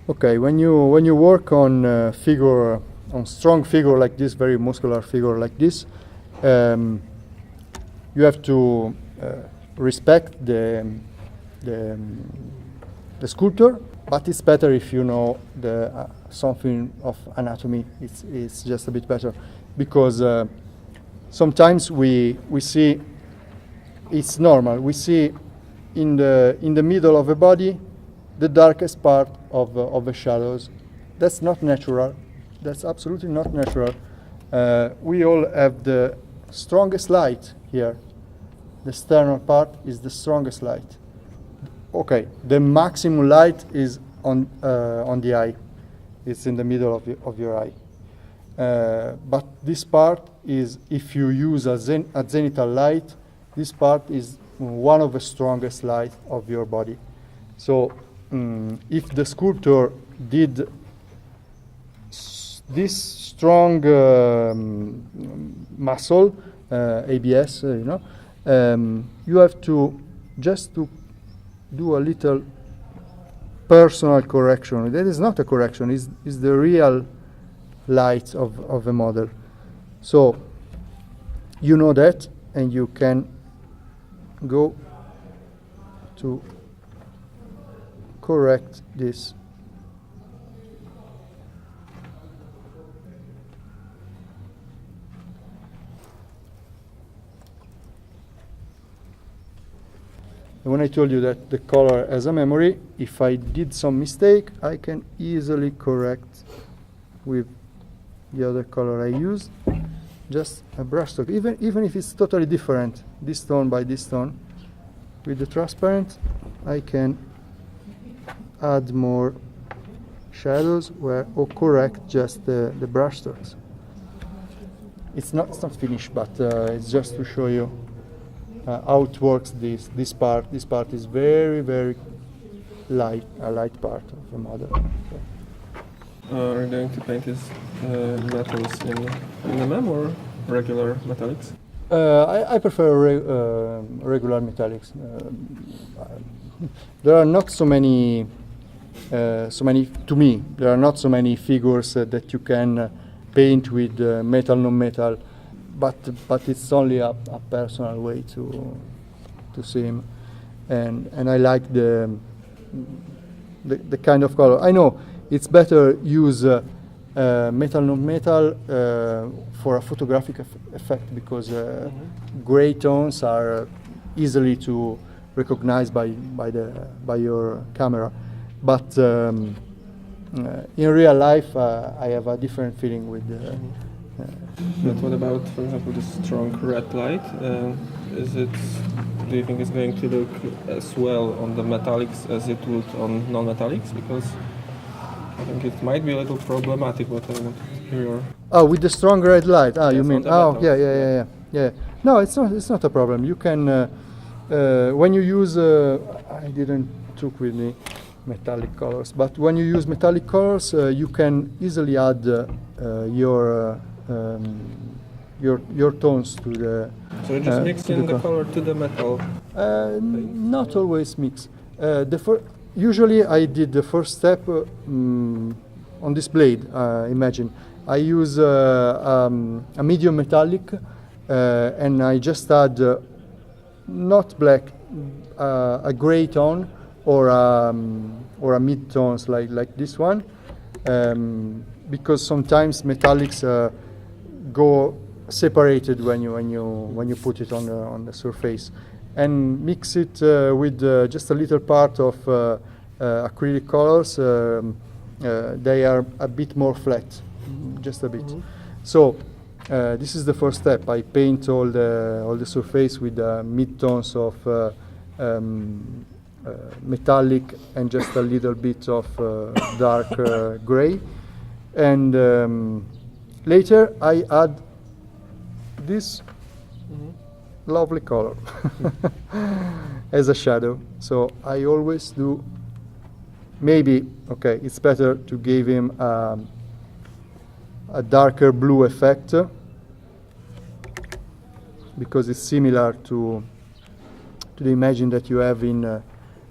Okay, when you work on figure, on strong figure like this, very muscular figure like this, you have to respect the sculptor, but it's better if you know something of anatomy. It's just a bit better, because sometimes we see it's normal. We see in the middle of a body the darkest part of the shadows. That's not natural. That's absolutely not natural. We all have the strongest light here. The sternal part is the strongest light. Okay, the maximum light is on the eye. It's in the middle of your eye. But this part is, if you use a zenithal light, this part is one of the strongest light of your body. So if the sculptor did this strong muscle, ABS, you have to just to do a little personal correction. That is not a correction, is the real light of the model. So you know that, and you can go to correct this. And when I told you that the color has a memory, if I did some mistake, I can easily correct with the other color I used. Just a brushstroke, even if it's totally different, this tone by this tone. With the transparent, I can add more shadows or correct just the brushstrokes. It's not finished, but it's just to show you how it works. This part is very, very light, a light part of the model. Are you going to paint these metals in MM or regular metallics? I prefer regular metallics. There are not so many. To me, there are not so many figures that you can paint with metal, non-metal. But it's only a personal way to see him, and I like the kind of color. I know it's better use metal non-metal for a photographic effect, because gray tones are easily to recognize by your camera. But in real life, I have a different feeling with. But what about, for example, the strong red light? Do you think it's going to look as well on the metallics as it would on non-metallics? Because I think it might be a little problematic. What I want to hear your. Oh, with the strong red light. Yes, You mean? Oh, yeah. No, it's not a problem. You can when you use. I didn't took with me metallic colors, but when you use metallic colors, you can easily add your tones to the. So you just mix in the color to the metal? Not always mix. Usually I did the first step on this blade. Imagine I use a medium metallic, and I just add not black, a gray tone or a mid tones like this one, because sometimes metallics go separated when you put it on the surface, and mix it with just a little part of acrylic colors. They are a bit more flat, just a bit. So this is the first step. I paint all the surface with mid-tones of metallic and just a little bit of dark gray, and later I add this lovely color as a shadow. So I always do, maybe, okay, it's better to give him a darker blue effect, because it's similar to the image that you have in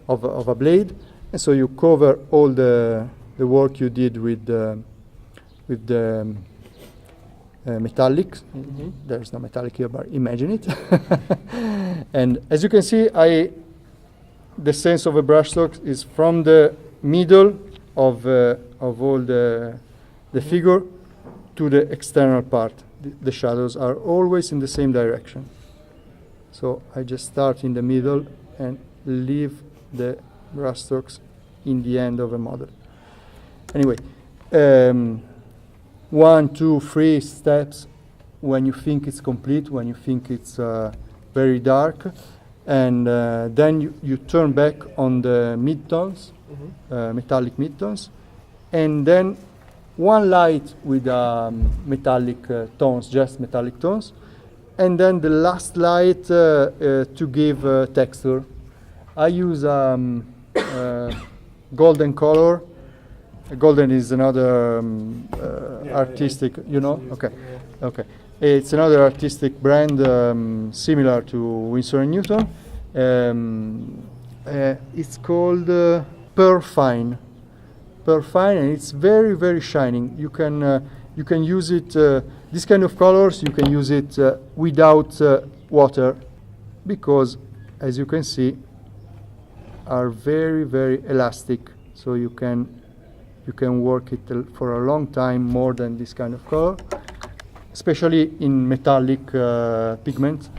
of a blade, and so you cover all the work you did with the metallic. There's no metallic here, but imagine it. And as you can see, the sense of a brushstroke is from the middle of all the figure to the external part. The shadows are always in the same direction. So I just start in the middle and leave the brushstrokes in the end of a model. Anyway, 1, 2, 3 steps when you think it's complete, when you think it's very dark, and then you turn back on the midtones, metallic midtones, and then one light with metallic tones, just metallic tones, and then the last light to give texture. I use golden color. Golden is another artistic, you know? Okay, okay. It's another artistic brand similar to Winsor & Newton. It's called Pearl Fine. Pearl Fine, and it's very, very shining. You can use it, this kind of colors, you can use it without water, because, as you can see, are very, very elastic. So you can work it for a long time, more than this kind of color, especially in metallic pigments.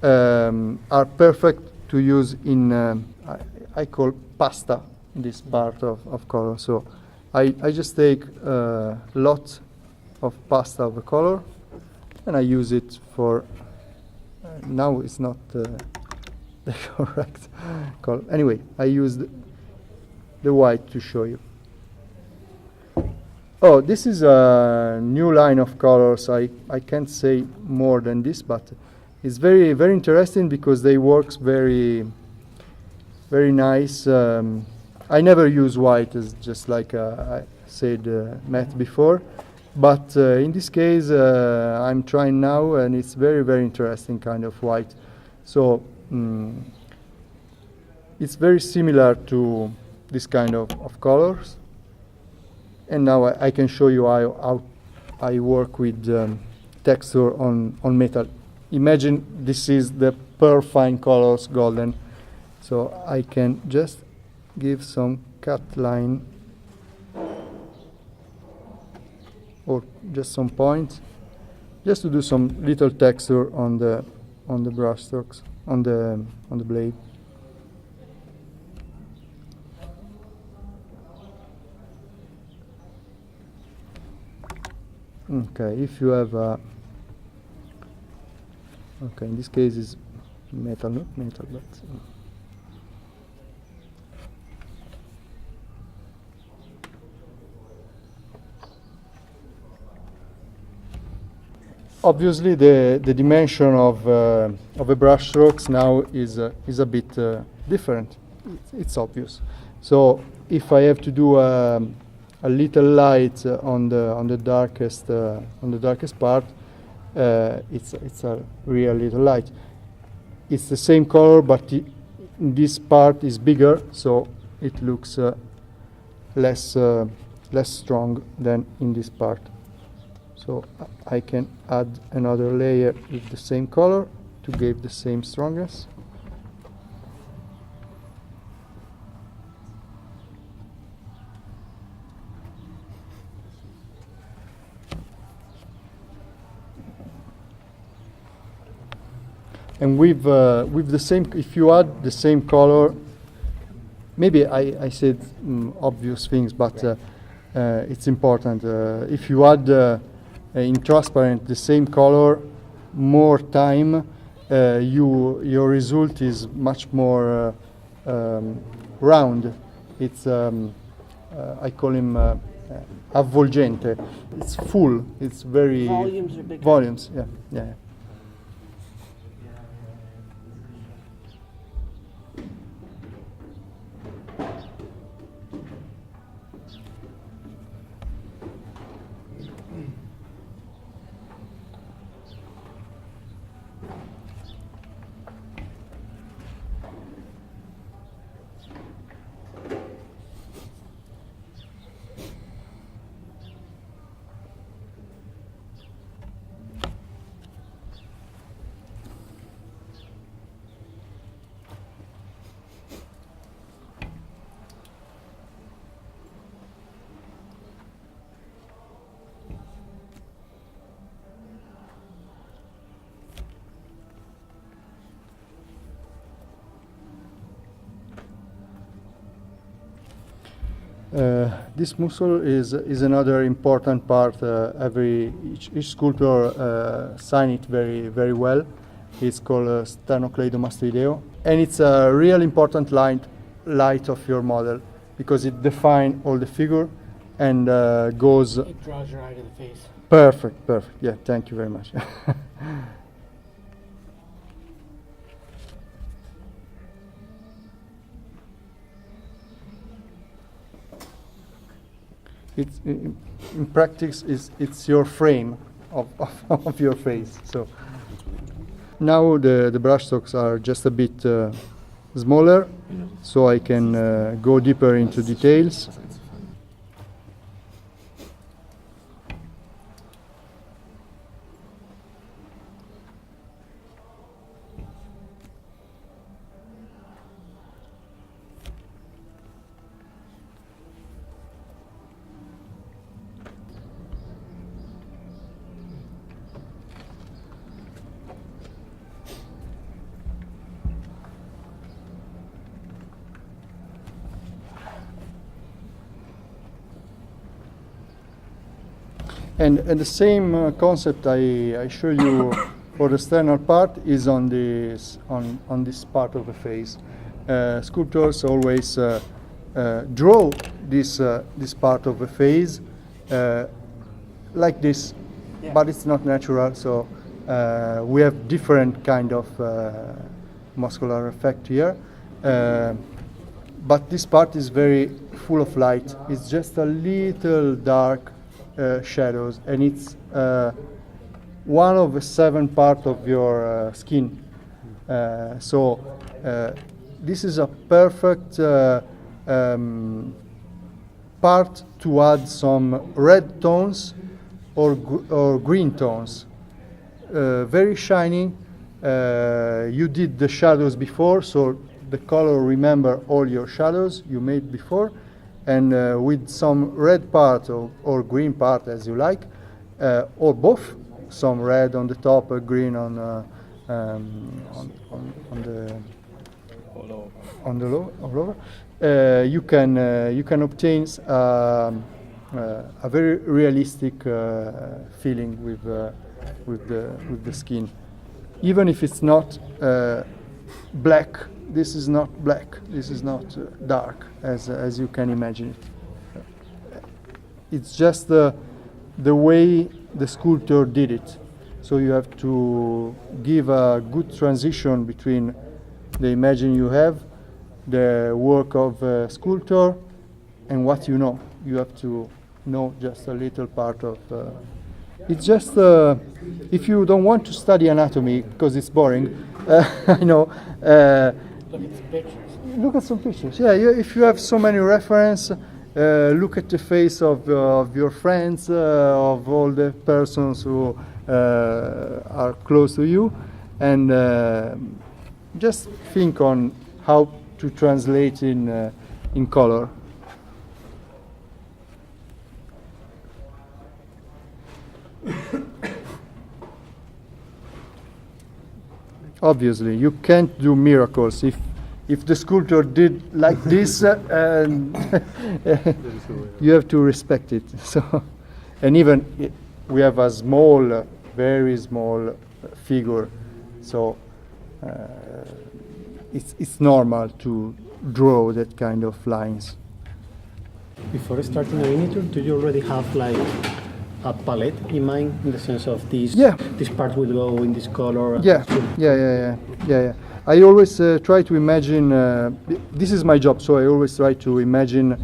Are perfect to use in, I call pasta, this part of color. So I just take a lot of pasta of a color, and I use it for, now it's not the correct color. Anyway, I use the white to show you. Oh, this is a new line of colors. I can't say more than this, but it's very, very interesting because they work very, very nice. I never use white, as just like I said Matt before, but in this case I'm trying now, and it's very, very interesting kind of white. So it's very similar to this kind of colors. And now I can show you how I work with texture on metal. Imagine this is the pearl fine colors, golden. So I can just give some cut line or just some points, just to do some little texture on the brush strokes, on the blade. Okay, if you have okay, in this case is metal, not metal, but obviously the dimension of a brush strokes now is a bit different. It's obvious. So if I have to do a little light on the darkest part, it's a real little light. It's the same color, but this part is bigger, so it looks less strong than in this part. So I can add another layer with the same color to give the same strongness. And with the same, if you add the same color, maybe I said obvious things, but it's important. If you add in transparent the same color, more time, your result is much more round. It's I call him avvolgente. It's full. It's very Volumes are bigger. volumes. Yeah, yeah. This muscle is another important part. Each sculptor sign it very well. It's called sternocleidomastoideo, and it's a real important light of your model because it defines all the figure and goes. It draws your eye to the face. Perfect. Yeah, thank you very much. It's in practice it's your frame of your face. So now the brush strokes are just a bit smaller, so I can go deeper into details. And the same concept I show you for the sternal part is on this part of the face. Sculptors always draw this part of the face like this, but it's not natural. So we have different kind of muscular effect here. But this part is very full of light. It's just a little dark. Shadows, and it's one of the 7 parts of your skin. So this is a perfect part to add some red tones or green tones. Very shiny. You did the shadows before, so the color remember all your shadows you made before. And with some red part or green part as you like, or both, some red on the top, green on the lower. You can obtain a very realistic feeling with the skin, even if it's not black. This is not black. This is not dark, as you can imagine it. It's just the way the sculptor did it. So you have to give a good transition between the imagine you have, the work of a sculptor, and what you know. You have to know just a little part of. It's just if you don't want to study anatomy because it's boring. I know. Look at some pictures. Look at some pictures. Yeah, if you have so many references, look at the face of your friends, of all the persons who are close to you, and just think on how to translate in color. obviously, you can't do miracles. If the sculptor did like this, you have to respect it. So, and even we have a small, very small figure, so it's normal to draw that kind of lines. Before starting a miniature, do you already have like a palette in mind, in the sense of this? Yeah. This part will go in this color. Yeah. I always try to imagine. This is my job, so I always try to imagine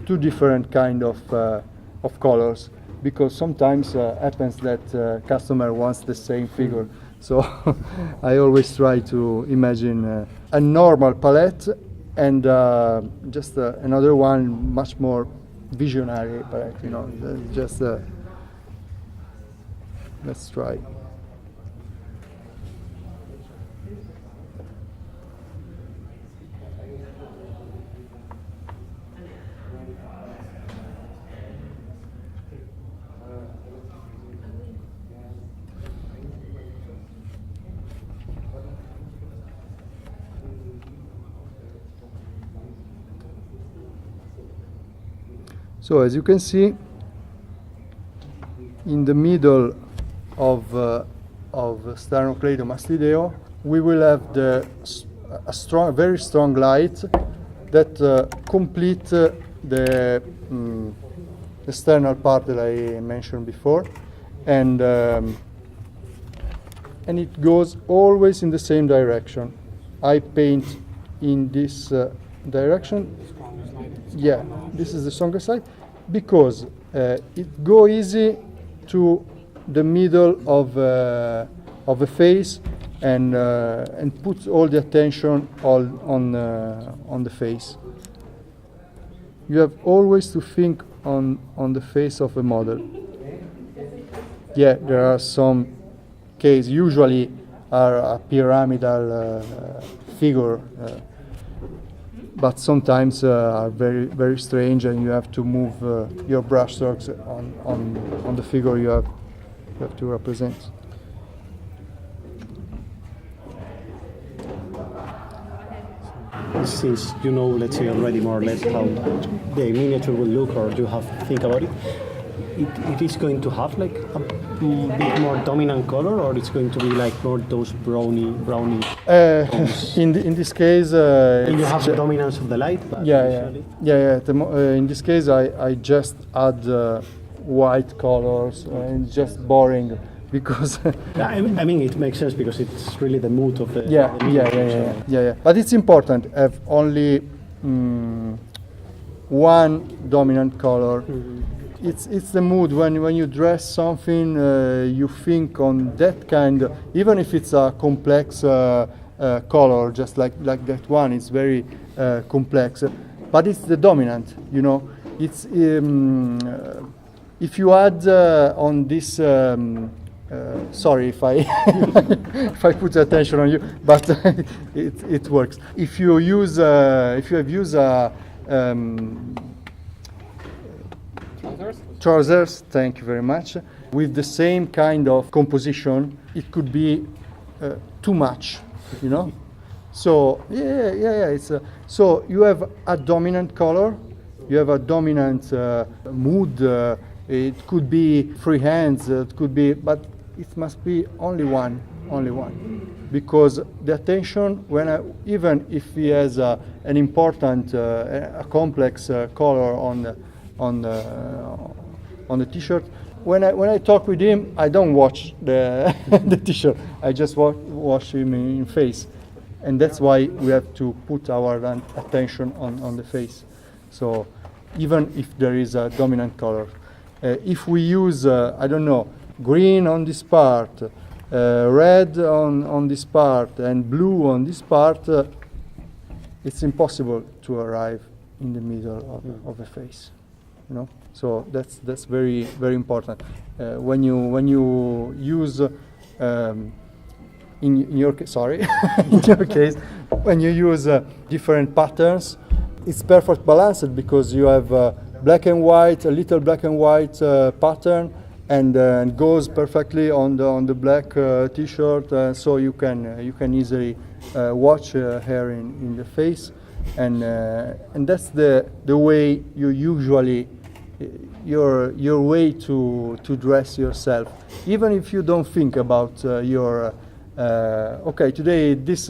two different kind of colors, because sometimes happens that customer wants the same figure. So I always try to imagine a normal palette and just another one much more visionary palette. You know, just let's try. So as you can see, in the middle of Sternocleidomastideo, we will have a very strong light that complete the external part that I mentioned before, and it goes always in the same direction. I paint in this direction. Yeah, this is the stronger side, because it go easy to the middle of a face and put all the attention on the face. You have always to think on the face of a model. Yeah, there are some cases, usually are a pyramidal figure. But sometimes are very, very strange, and you have to move your brush strokes on the figure you have to represent. Since you know, let's say already more or less how the miniature will look, or you have to think about it, it is going to have like a bit more dominant color, or it's going to be like more those browny tones? In this case, and you have the dominance of the light. But yeah. In this case, I just add white colors, and it's just boring because. I mean, it makes sense because it's really the mood of the. Yeah. But it's important to have only one dominant color. Mm-hmm. It's the mood when you dress something, you think on that kind, even if it's a complex color, just like that one, it's very complex, but it's the dominant, you know. It's if you add on this, sorry if I if I put attention on you, but it works. If you use if you have used trousers, thank you very much, with the same kind of composition, it could be too much, you know. So it's so you have a dominant color, you have a dominant mood. It could be free hands, it could be, but it must be only one, because the attention, even if he has an important, a complex color on the t-shirt, when I talk with him, I don't watch the the t-shirt. I just watch him in face, and that's why we have to put our attention on the face. So even if there is a dominant color, if we use I don't know, green on this part, red on this part, and blue on this part, it's impossible to arrive in the middle of a face. You know, so that's very, very important. When you use in your case, when you use different patterns, it's perfect balanced because you have black and white, a little black and white pattern, and goes perfectly on the black t-shirt, so you can easily watch her in the face, and that's the way you usually your way to dress yourself, even if you don't think about your okay, today this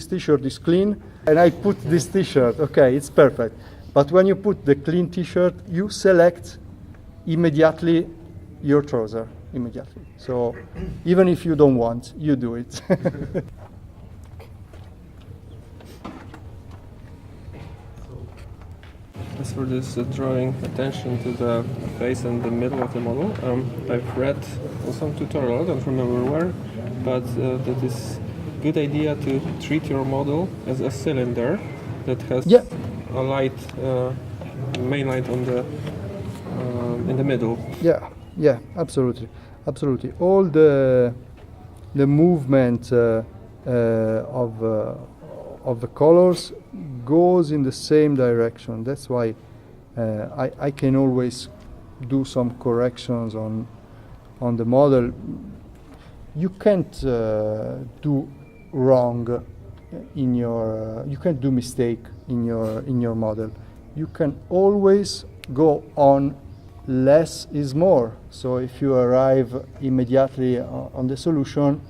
t-shirt is clean and I put this t-shirt, okay, it's perfect. But when you put the clean t-shirt, you select immediately your trouser immediately. So even if you don't want, you do it. As for this drawing attention to the face and the middle of the model, I've read on some tutorial, I don't remember where, but that is good idea to treat your model as a cylinder that has a light, main light on the in the middle. Yeah, absolutely. All the movement of the colors goes in the same direction. That's why I can always do some corrections on the model. You can't do wrong in your. You can't do mistake in your model. You can always go on. Less is more. So if you arrive immediately on the solution,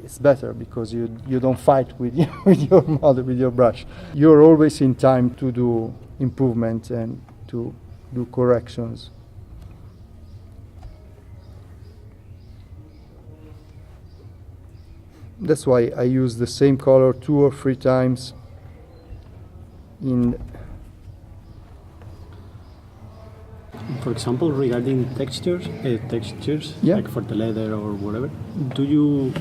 it's better because you don't fight with your model, with your brush. You're always in time to do improvement and to do corrections. That's why I use the same color 2 or 3 times in. For example, regarding textures, yeah. like for the leather or whatever, do you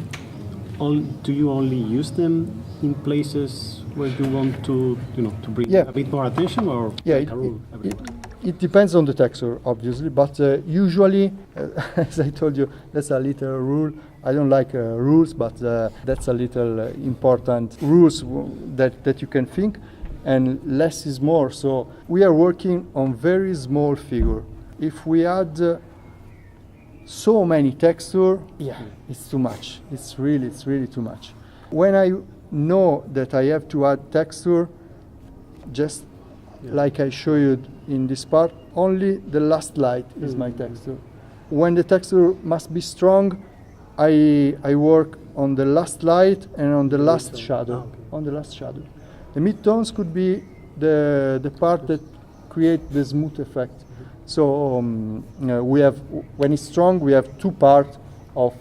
only use them in places where you want to bring a bit more attention, or like a rule? It depends on the texture, obviously, but usually, as I told you, that's a little rule. I don't like rules, but that's a little important rules that you can think. And less is more. So we are working on very small figure. If we add so many texture, it's too much. It's really too much. When I know that I have to add texture, just like I show you in this part, only the last light is my texture. When the texture must be strong, I work on the last light and on the last shadow. On the last shadow. The midtones could be the part that create the smooth effect. So we have, when it's strong, we have 2 parts of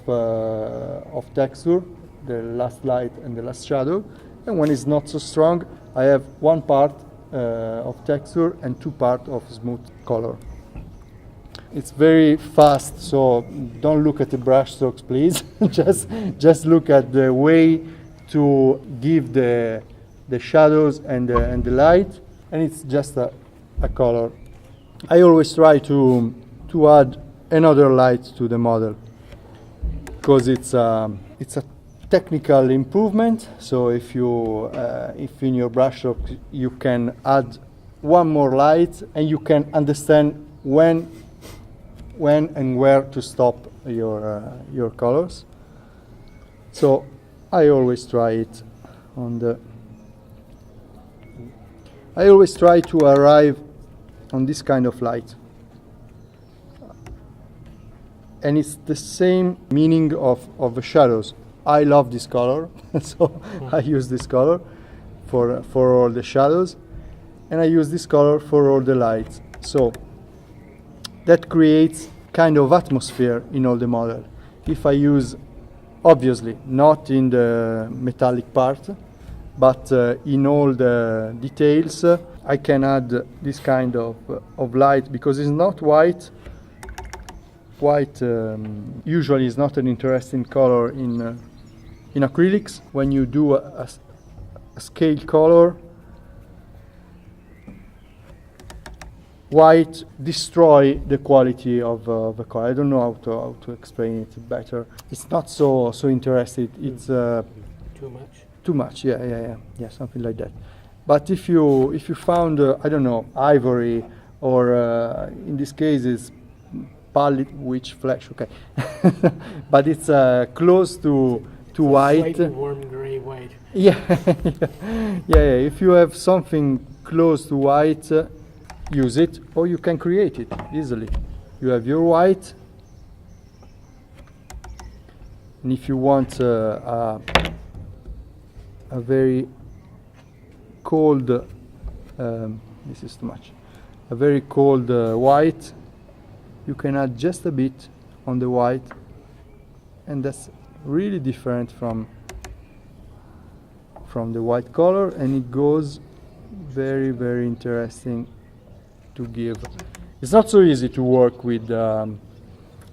texture, the last light and the last shadow. And when it's not so strong, I have 1 part of texture and 2 parts of smooth color. It's very fast, so don't look at the brush strokes, please. just look at the way to give the shadows and the light, and it's just a color. I always try to add another light to the model because it's a technical improvement. So if in your brushstroke you can add 1 more light, and you can understand when and where to stop your colors. So I always try it on the. I always try to arrive on this kind of light. And it's the same meaning of the shadows. I love this color, so I use this color for all the shadows, and I use this color for all the lights. So that creates kind of atmosphere in all the model. If I use, obviously, not in the metallic part, but in all the details, I can add this kind of light because it's not white. White usually is not an interesting color in acrylics. When you do a scale color, white destroy the quality of the color. I don't know how to explain it better. It's not so interesting. It's too much. Too much, yeah, something like that. But if you found I don't know, ivory, or in this case is pallid, which flash, okay. But it's close to white. Slightly warm gray white. Yeah. Yeah. If you have something close to white, use it, or you can create it easily. You have your white, and if you want a very cold, this is too much, a very cold white, you can add just a bit on the white, and that's really different from the white color, and it goes very, very interesting to give. It's not so easy to work with a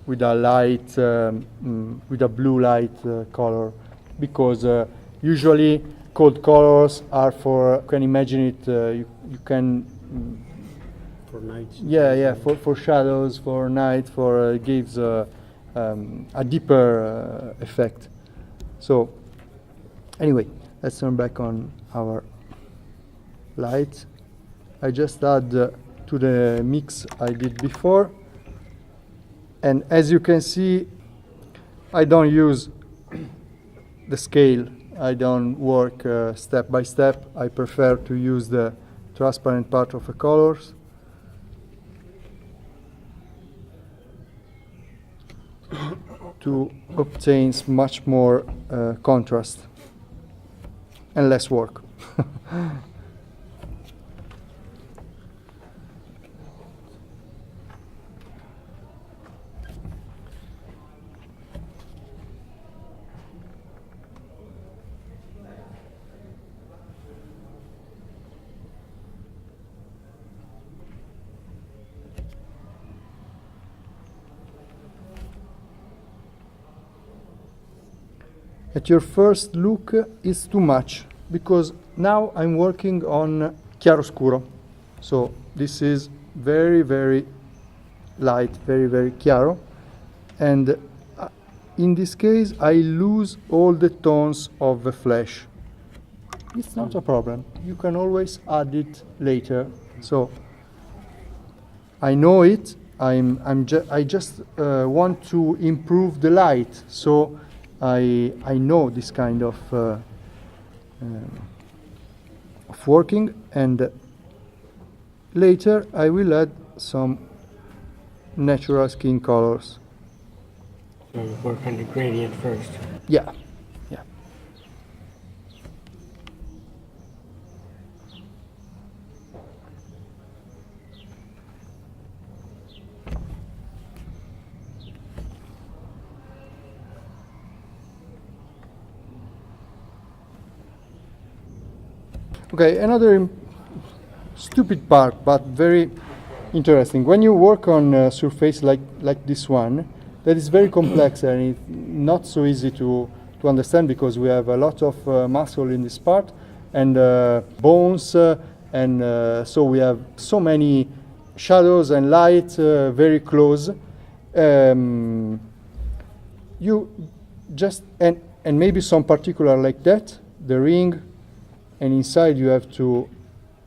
light, with a blue light color, because usually cold colors are for, you can imagine it, you can For night. yeah, for shadows, for night, for gives a deeper effect. So anyway, let's turn back on our light. I just add to the mix I did before, and as you can see, I don't use the scale. I don't work step by step. I prefer to use the transparent part of the colors. To obtain much more contrast and less work. At your first look is too much, because now I'm working on chiaroscuro. So this is very, very light, very, very chiaro. And in this case, I lose all the tones of the flesh. It's not a problem. You can always add it later. So I know it. I just want to improve the light. So I know this kind of working, and later I will add some natural skin colors. So work on the gradient first. Yeah, yeah. Okay, another stupid part, but very interesting. When you work on a surface like this one, that is very complex and it's not so easy to understand, because we have a lot of muscle in this part and bones, and so we have so many shadows and light very close. You just, and maybe some particular like that, the ring, and inside you have to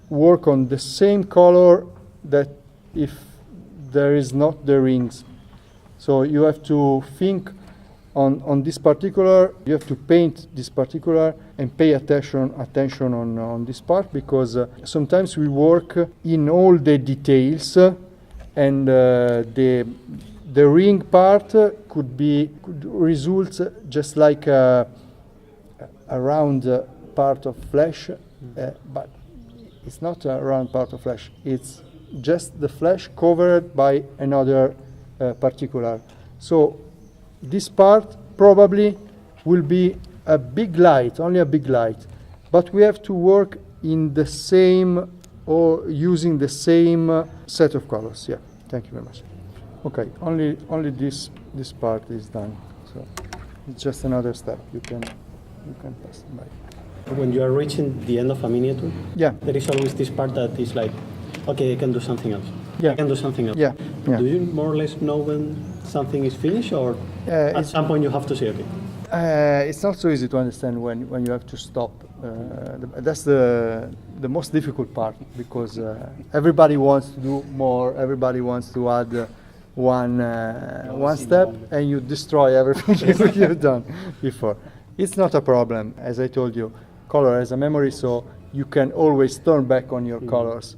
work on the same color that if there is not the rings. So you have to think on this particular, you have to paint this particular and pay attention on this part, because sometimes we work in all the details, and the ring part could result just like a round part of flesh, but it's not a round part of flesh. It's just the flesh covered by another particular. So this part probably will be a big light, only a big light, but we have to work in the same or using the same set of colors. Yeah, thank you very much. Okay, only this part is done. So it's just another step. You can pass by. When you are reaching the end of a miniature, yeah, there is always this part that is like, okay, I can do something else. Yeah. I can do something else. Yeah. Yeah. Do you more or less know when something is finished, or at some point you have to say, okay? It's not so easy to understand when you have to stop. That's the most difficult part, because everybody wants to do more. Everybody wants to add one step and you destroy everything you've done before. It's not a problem. As I told you, color has a memory, so you can always turn back on your colors.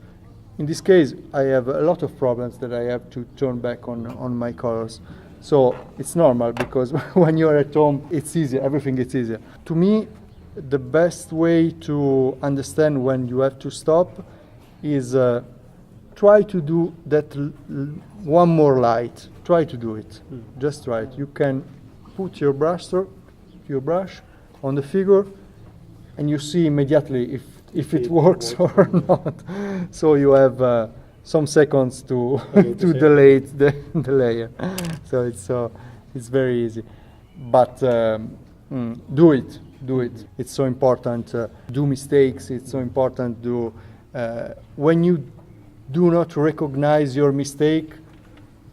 In this case, I have a lot of problems that I have to turn back on my colors. So it's normal, because when you're at home, it's easier, everything is easier. To me, the best way to understand when you have to stop is try to do that one more light. Try to do it. Just try it. You can put your brush on the figure and you see immediately if it works or not. So you have some seconds to to delete the layer. So it's very easy. But do it. It's so important. Do mistakes. It's so important. When you do not recognize your mistake,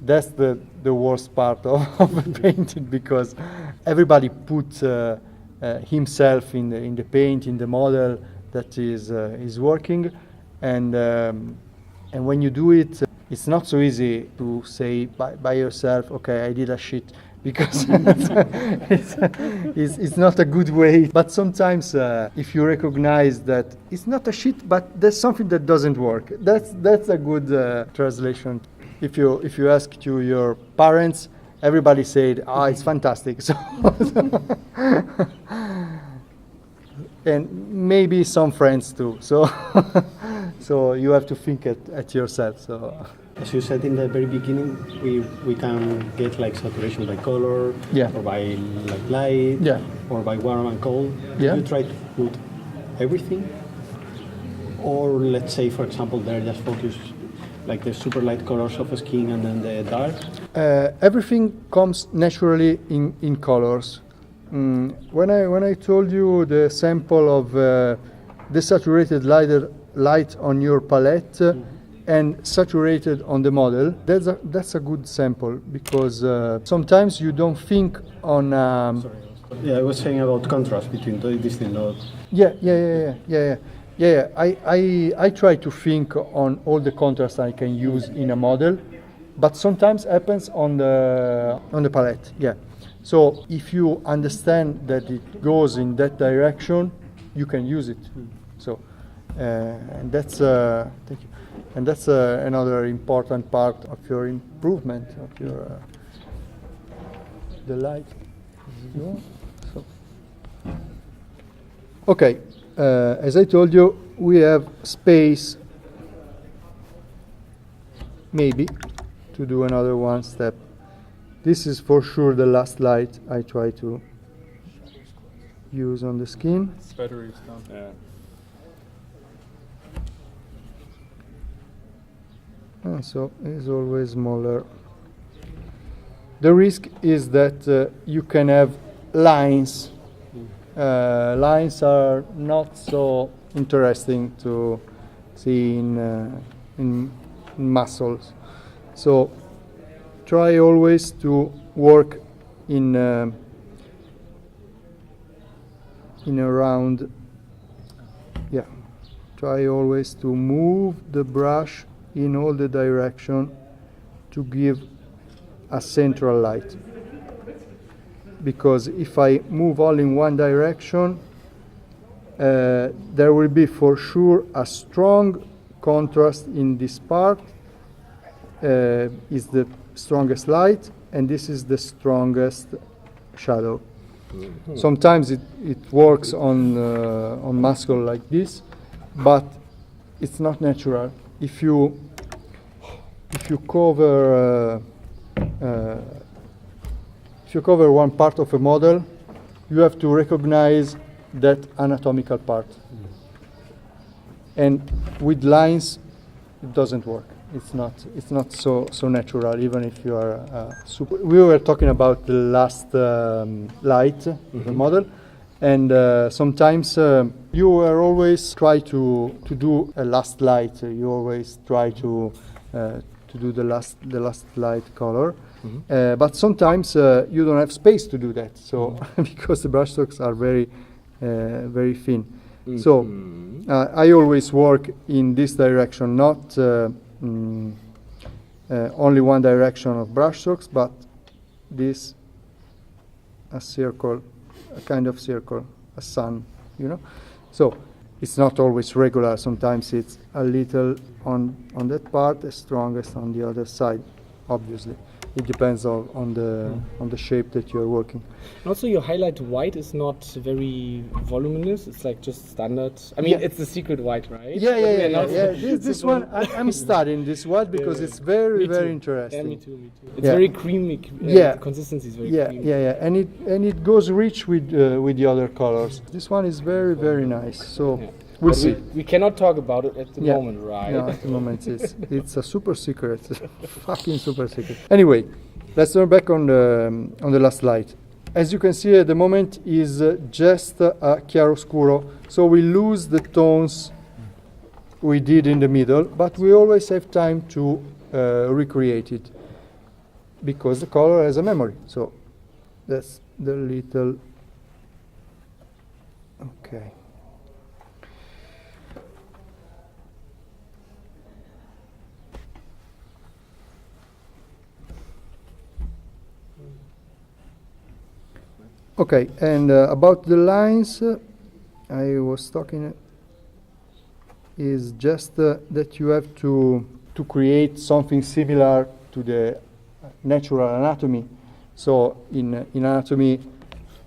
that's the worst part of painting, because everybody puts himself in the paint, in the model that is working, and when you do it, it's not so easy to say by yourself, okay, I did a shit, because it's not a good way. But sometimes if you recognize that it's not a shit, but there's something that doesn't work, that's a good translation. If you ask to your parents, everybody said, it's fantastic. So and maybe some friends too. So so you have to think at yourself. So as you said in the very beginning, we can get like saturation by color, or by like light, or by warm and cold. Yeah. You try to put everything, or let's say, for example, they're just focused like the super light colors of skin and then the dark. Everything comes naturally in colors. When I told you the sample of desaturated light on your palette and saturated on the model, that's a good sample, because sometimes you don't think on. Yeah, I was saying about contrast between the distinct notes. Yeah. I try to think on all the contrasts I can use in a model, but sometimes happens on the palette. Yeah. So if you understand that it goes in that direction, you can use it. So and that's thank you. And that's another important part of your improvement of your the light. So. Okay. As I told you, we have space maybe to do another one step. This is for sure the last light I try to use on the skin. It's battery stuff. Yeah. So it's always smaller. The risk is that you can have lines. Lines are not so interesting to see in muscles. So try always to work in a round. Yeah. Try always to move the brush in all the direction to give a central light. Because if I move all in one direction, there will be for sure a strong contrast in this part. Is the strongest light, and this is the strongest shadow. Mm-hmm. Sometimes it works on muscle like this, but it's not natural. If you cover one part of a model, you have to recognize that anatomical part. And with lines, it doesn't work. It's not so natural, even if you are super. We were talking about the last light, the model, and sometimes you are always try to do a last light. You always try to do the last light color. Mm-hmm. But sometimes you don't have space to do that, so because the brushstrokes are very thin. Mm-hmm. So I always work in this direction, not only one direction of brushstrokes, but this a circle, a kind of circle, a sun, you know. So it's not always regular. Sometimes it's a little on that part, the strongest on the other side. Obviously, it depends on the shape that you're working. And also, your highlight white is not very voluminous. It's like just standard. I mean, it's the secret white, right? Yeah. This one, I'm studying this white because it's very interesting. Yeah, me too. It's very creamy. The consistency is very creamy. Yeah. And it goes rich with the other colors. This one is very nice. So we'll see. We cannot talk about it at the moment, right? No, at the moment it's a super secret, fucking super secret. Anyway, let's turn back on the last slide. As you can see, at the moment is just a chiaroscuro, so we lose the tones we did in the middle, but we always have time to recreate it because the color has a memory. So that's the little. Okay. Okay, and about the lines, I was talking is just that you have to create something similar to the natural anatomy. So in anatomy,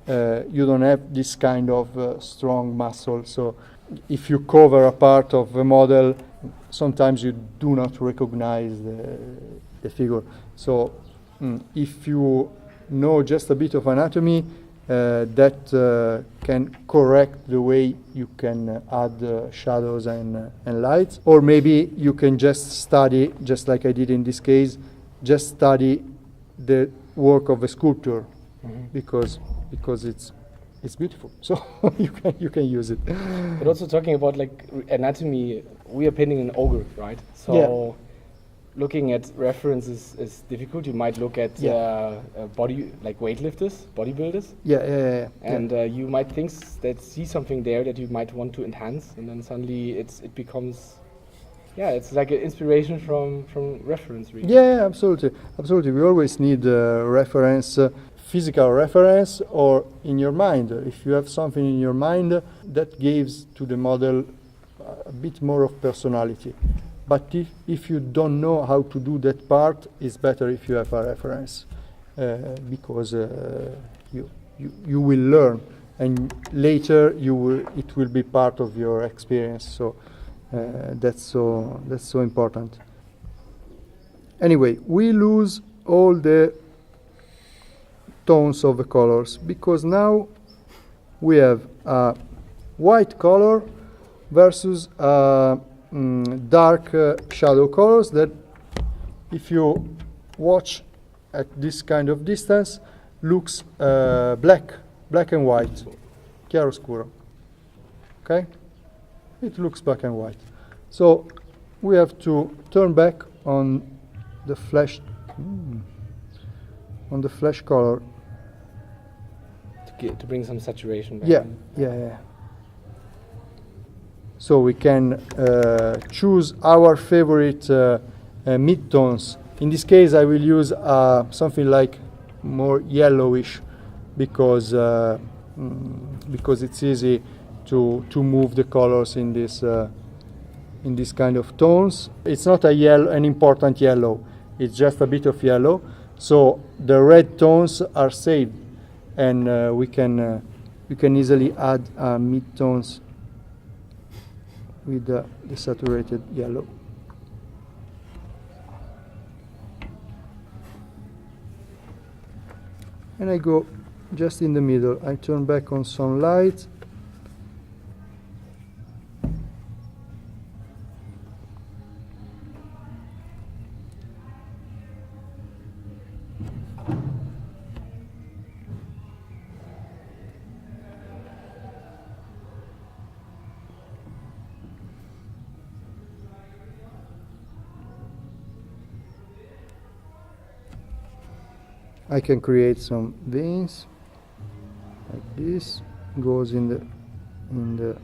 you don't have this kind of strong muscle. So if you cover a part of the model, sometimes you do not recognize the figure. So if you know just a bit of anatomy, that can correct the way you can add shadows and lights. Or maybe you can just study, just like I did in this case, just study the work of a sculptor, because it's beautiful. So you can use it. But also talking about like anatomy, we are painting an ogre, right? So looking at references is difficult. You might look at body, like weightlifters, bodybuilders. And you might see something there that you might want to enhance, and then suddenly it becomes, it's like an inspiration from reference, really. Yeah, absolutely. We always need reference, physical reference, or in your mind. If you have something in your mind, that gives to the model a bit more of personality. But if you don't know how to do that part, it's better if you have a reference, because you will learn, and later it will be part of your experience. So that's so important. Anyway, we lose all the tones of the colors because now we have a white color versus dark shadow colors that, if you watch at this kind of distance, looks black and white, chiaroscuro. Okay, it looks black and white. So we have to turn back on the flesh color to bring some saturation back. Yeah. So we can choose our favorite mid-tones. In this case, I will use something like more yellowish because it's easy to move the colors in this kind of tones. It's not an important yellow. It's just a bit of yellow. So the red tones are saved, and we can easily add mid-tones with the saturated yellow. And I go just in the middle. I turn back on some light. I can create some veins like this. Goes in the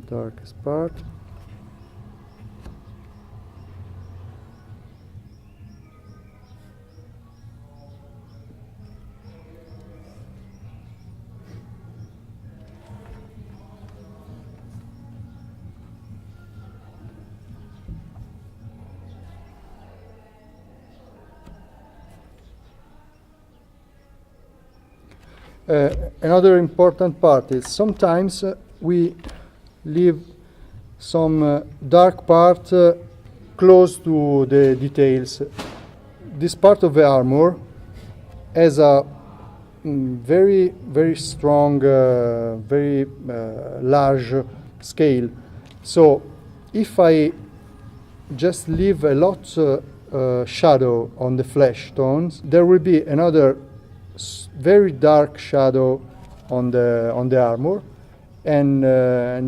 darkest part. Another important part is sometimes we leave some dark part close to the details. This part of the armor has a very, very strong, very large scale. So if I just leave a lot shadow on the flesh tones, there will be another very dark shadow on the armor, and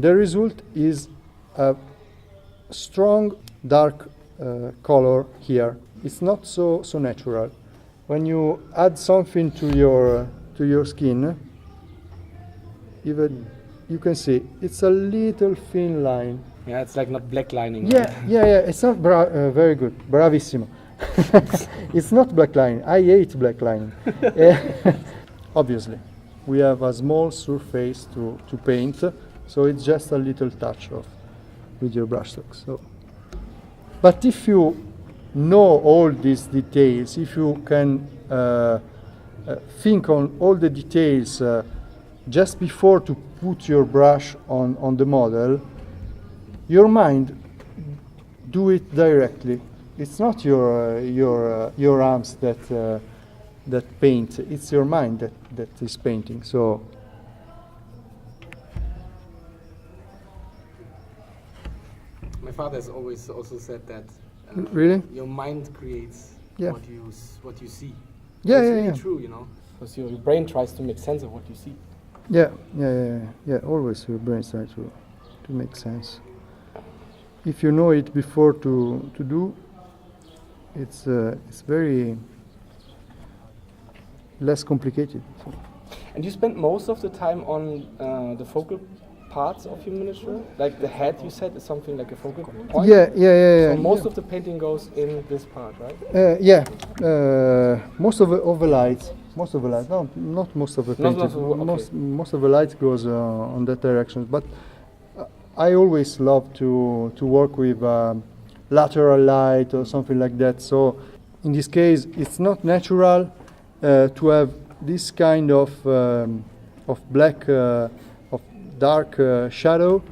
the result is a strong dark color here. It's not so natural. When you add something to your skin, even you can see it's a little thin line. Yeah, it's like not black lining. Yeah. It's not very good. Bravissimo. It's not black lining. I hate black lining. Obviously, we have a small surface to paint, so it's just a little touch of with your brushstrokes. So, but if you know all these details, if you can think on all the details just before to put your brush on the model, your mind do it directly. It's not your arms that paint. It's your mind that is painting. So my father has always also said that really, your mind creates what you see. Yeah, it's yeah, really yeah. true, you know, because your brain tries to make sense of what you see. Yeah. Always your brain tries to make sense. If you know it before to do, it's very less complicated. So. And you spend most of the time on the focal parts of your miniature, like the head. You said is something like a focal point. Yeah. So most of the painting goes in this part, right? Most of the lights. No, not most of the painting. Most of the lights goes on that direction. But I always love to work with lateral light or something like that. So in this case, it's not natural to have this kind of black, of dark shadow,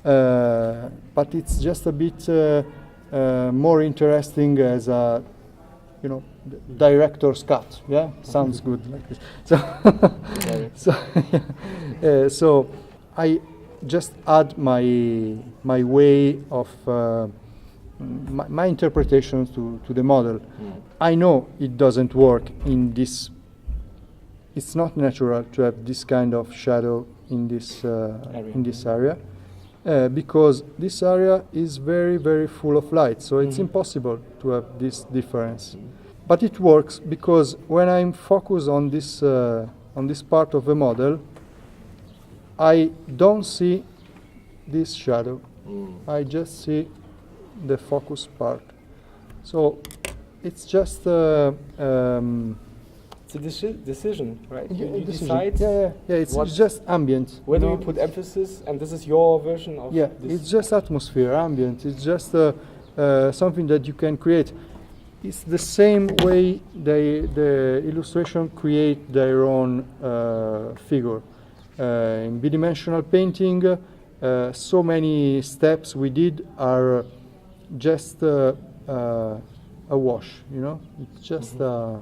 but it's just a bit more interesting as a, director's cut. Yeah, sounds good like this. So I just add my way of my interpretations to the model. I know it doesn't work in this. It's not natural to have this kind of shadow in this area because this area is very, very full of light. So it's impossible to have this difference. But it works because when I'm focused on this part of the model, I don't see this shadow. I just see the focus part. So it's just it's a decision, right? You decision. decide. Yeah. It's just ambient. Where do you put emphasis? And this is your version of. Yeah, this. it's just atmosphere, ambient. It's just something that you can create. It's the same way the illustration create their own figure. In bidimensional painting, so many steps we did are just a wash. It's just a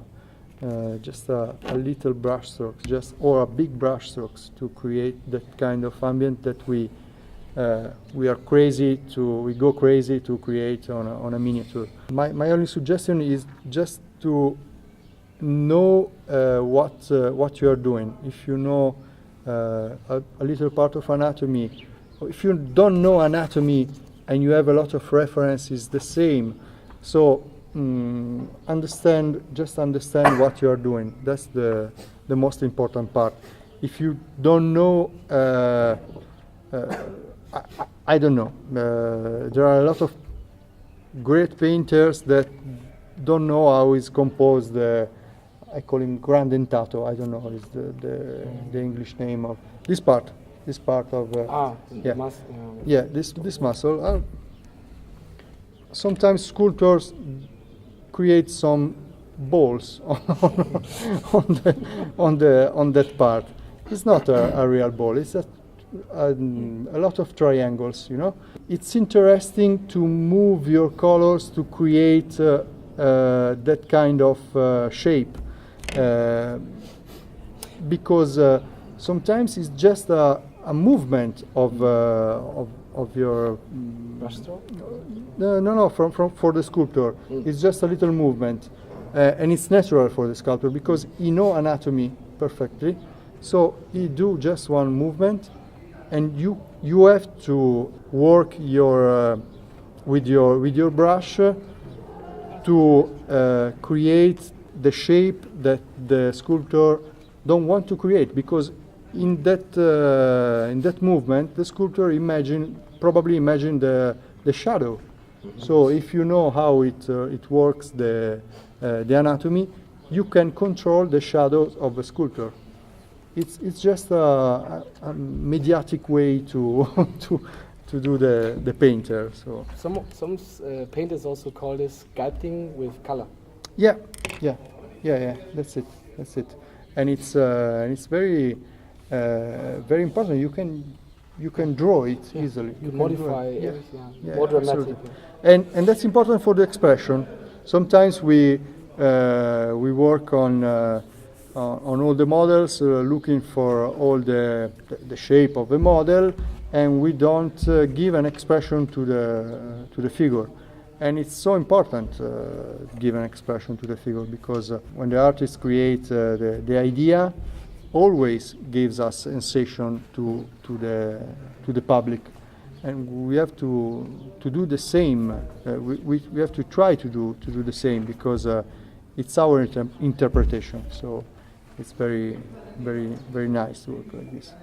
little brush strokes, or a big brush strokes to create that kind of ambient that we go crazy to create on a miniature. My only suggestion is just to know what you are doing. If you know a little part of anatomy, or if you don't know anatomy and you have a lot of references, the same. So understand what you are doing. That's the most important part. If you don't know, I don't know. There are a lot of great painters that don't know how is composed. I call him grand dentato. I don't know is the English name of this part. This part of this muscle. Sometimes sculptors create some balls on that part. It's not a real ball. It's a lot of triangles. You know, it's interesting to move your colors to create that kind of shape, because sometimes it's just a movement of your brushstroke. No, for the sculptor. It's just a little movement, and it's natural for the sculptor because he know anatomy perfectly. So he do just one movement, and you have to work your with your brush to create the shape that the sculptor don't want to create, because in that movement the sculptor probably imagine the shadow. So if you know how it works, the anatomy, you can control the shadows of a sculptor. It's just a mediatic way to do the painter. So some painters also call this sculpting with color. Yeah. That's it. And it's very very important. You can draw it easily. You can modify everything. Yeah, More dramatic. absolutely. And that's important for the expression. Sometimes we work on all the models, looking for all the shape of the model, and we don't give an expression to the figure. And it's so important to give an expression to the figure, because when the artist creates the idea, always gives us sensation to the public, and we have to do the same. We have to try to do the same, because it's our interpretation. So it's very nice to work like this.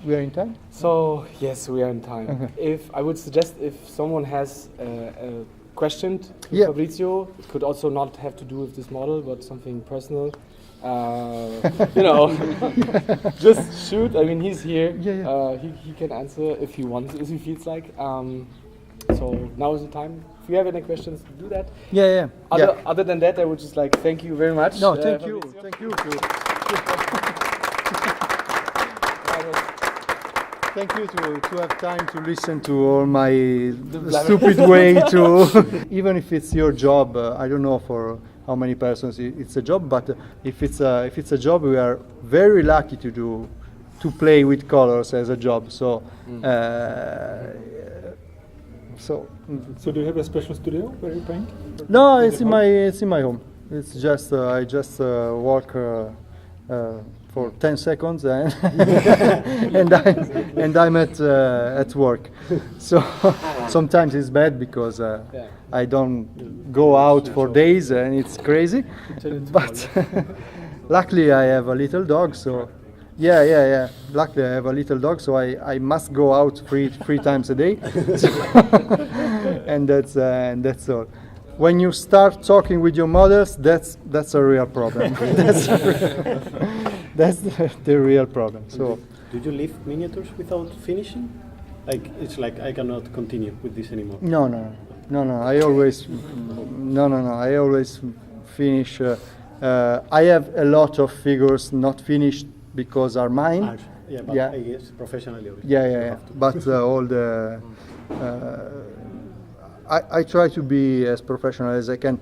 We are in time? So yes, we are in time. Okay. If I would suggest, if someone has a question to Yeah. Fabrizio, it could also not have to do with this model, but something personal. You know, just shoot. I mean, he's here. Yeah. He can answer if he wants, if he feels like. So now is the time. If you have any questions, do that. Yeah. Other than that, I would just like thank you very much. No, thank you. Fabrizio. Thank you. Thank you to have time to listen to all my stupid way to. Even if it's your job, I don't know for how many persons it's a job, but if it's a job, we are very lucky to play with colors as a job. So. So do you have a special studio where you paint? No, it's in my home. It's just I just work for 10 seconds and I'm at work. So sometimes it's bad because I don't go out for days and it's crazy. But luckily I have a little dog, so yeah. Luckily I have a little dog, so I must go out three times a day. And that's all. When you start talking with your models, that's a real problem. That's the real problem. So, do you leave miniatures without finishing? Like it's like I cannot continue with this anymore. No. I always finish. I have a lot of figures not finished because are mine. Yeah, but I guess professionally. Obviously. Yeah. But all the. I try to be as professional as I can.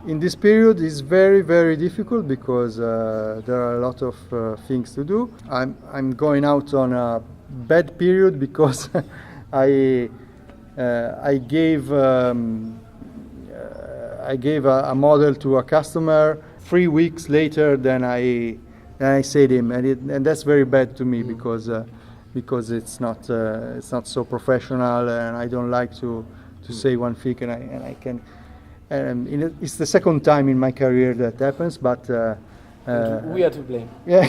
In this period, it's very, very difficult because there are a lot of things to do. I'm going out on a bad period because I gave a model to a customer 3 weeks later than I said him, and that's very bad to me because it's not so professional, and I don't like to say one thing, and I can. It's the second time in my career that happens, but we are to blame. Yeah.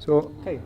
So Okay.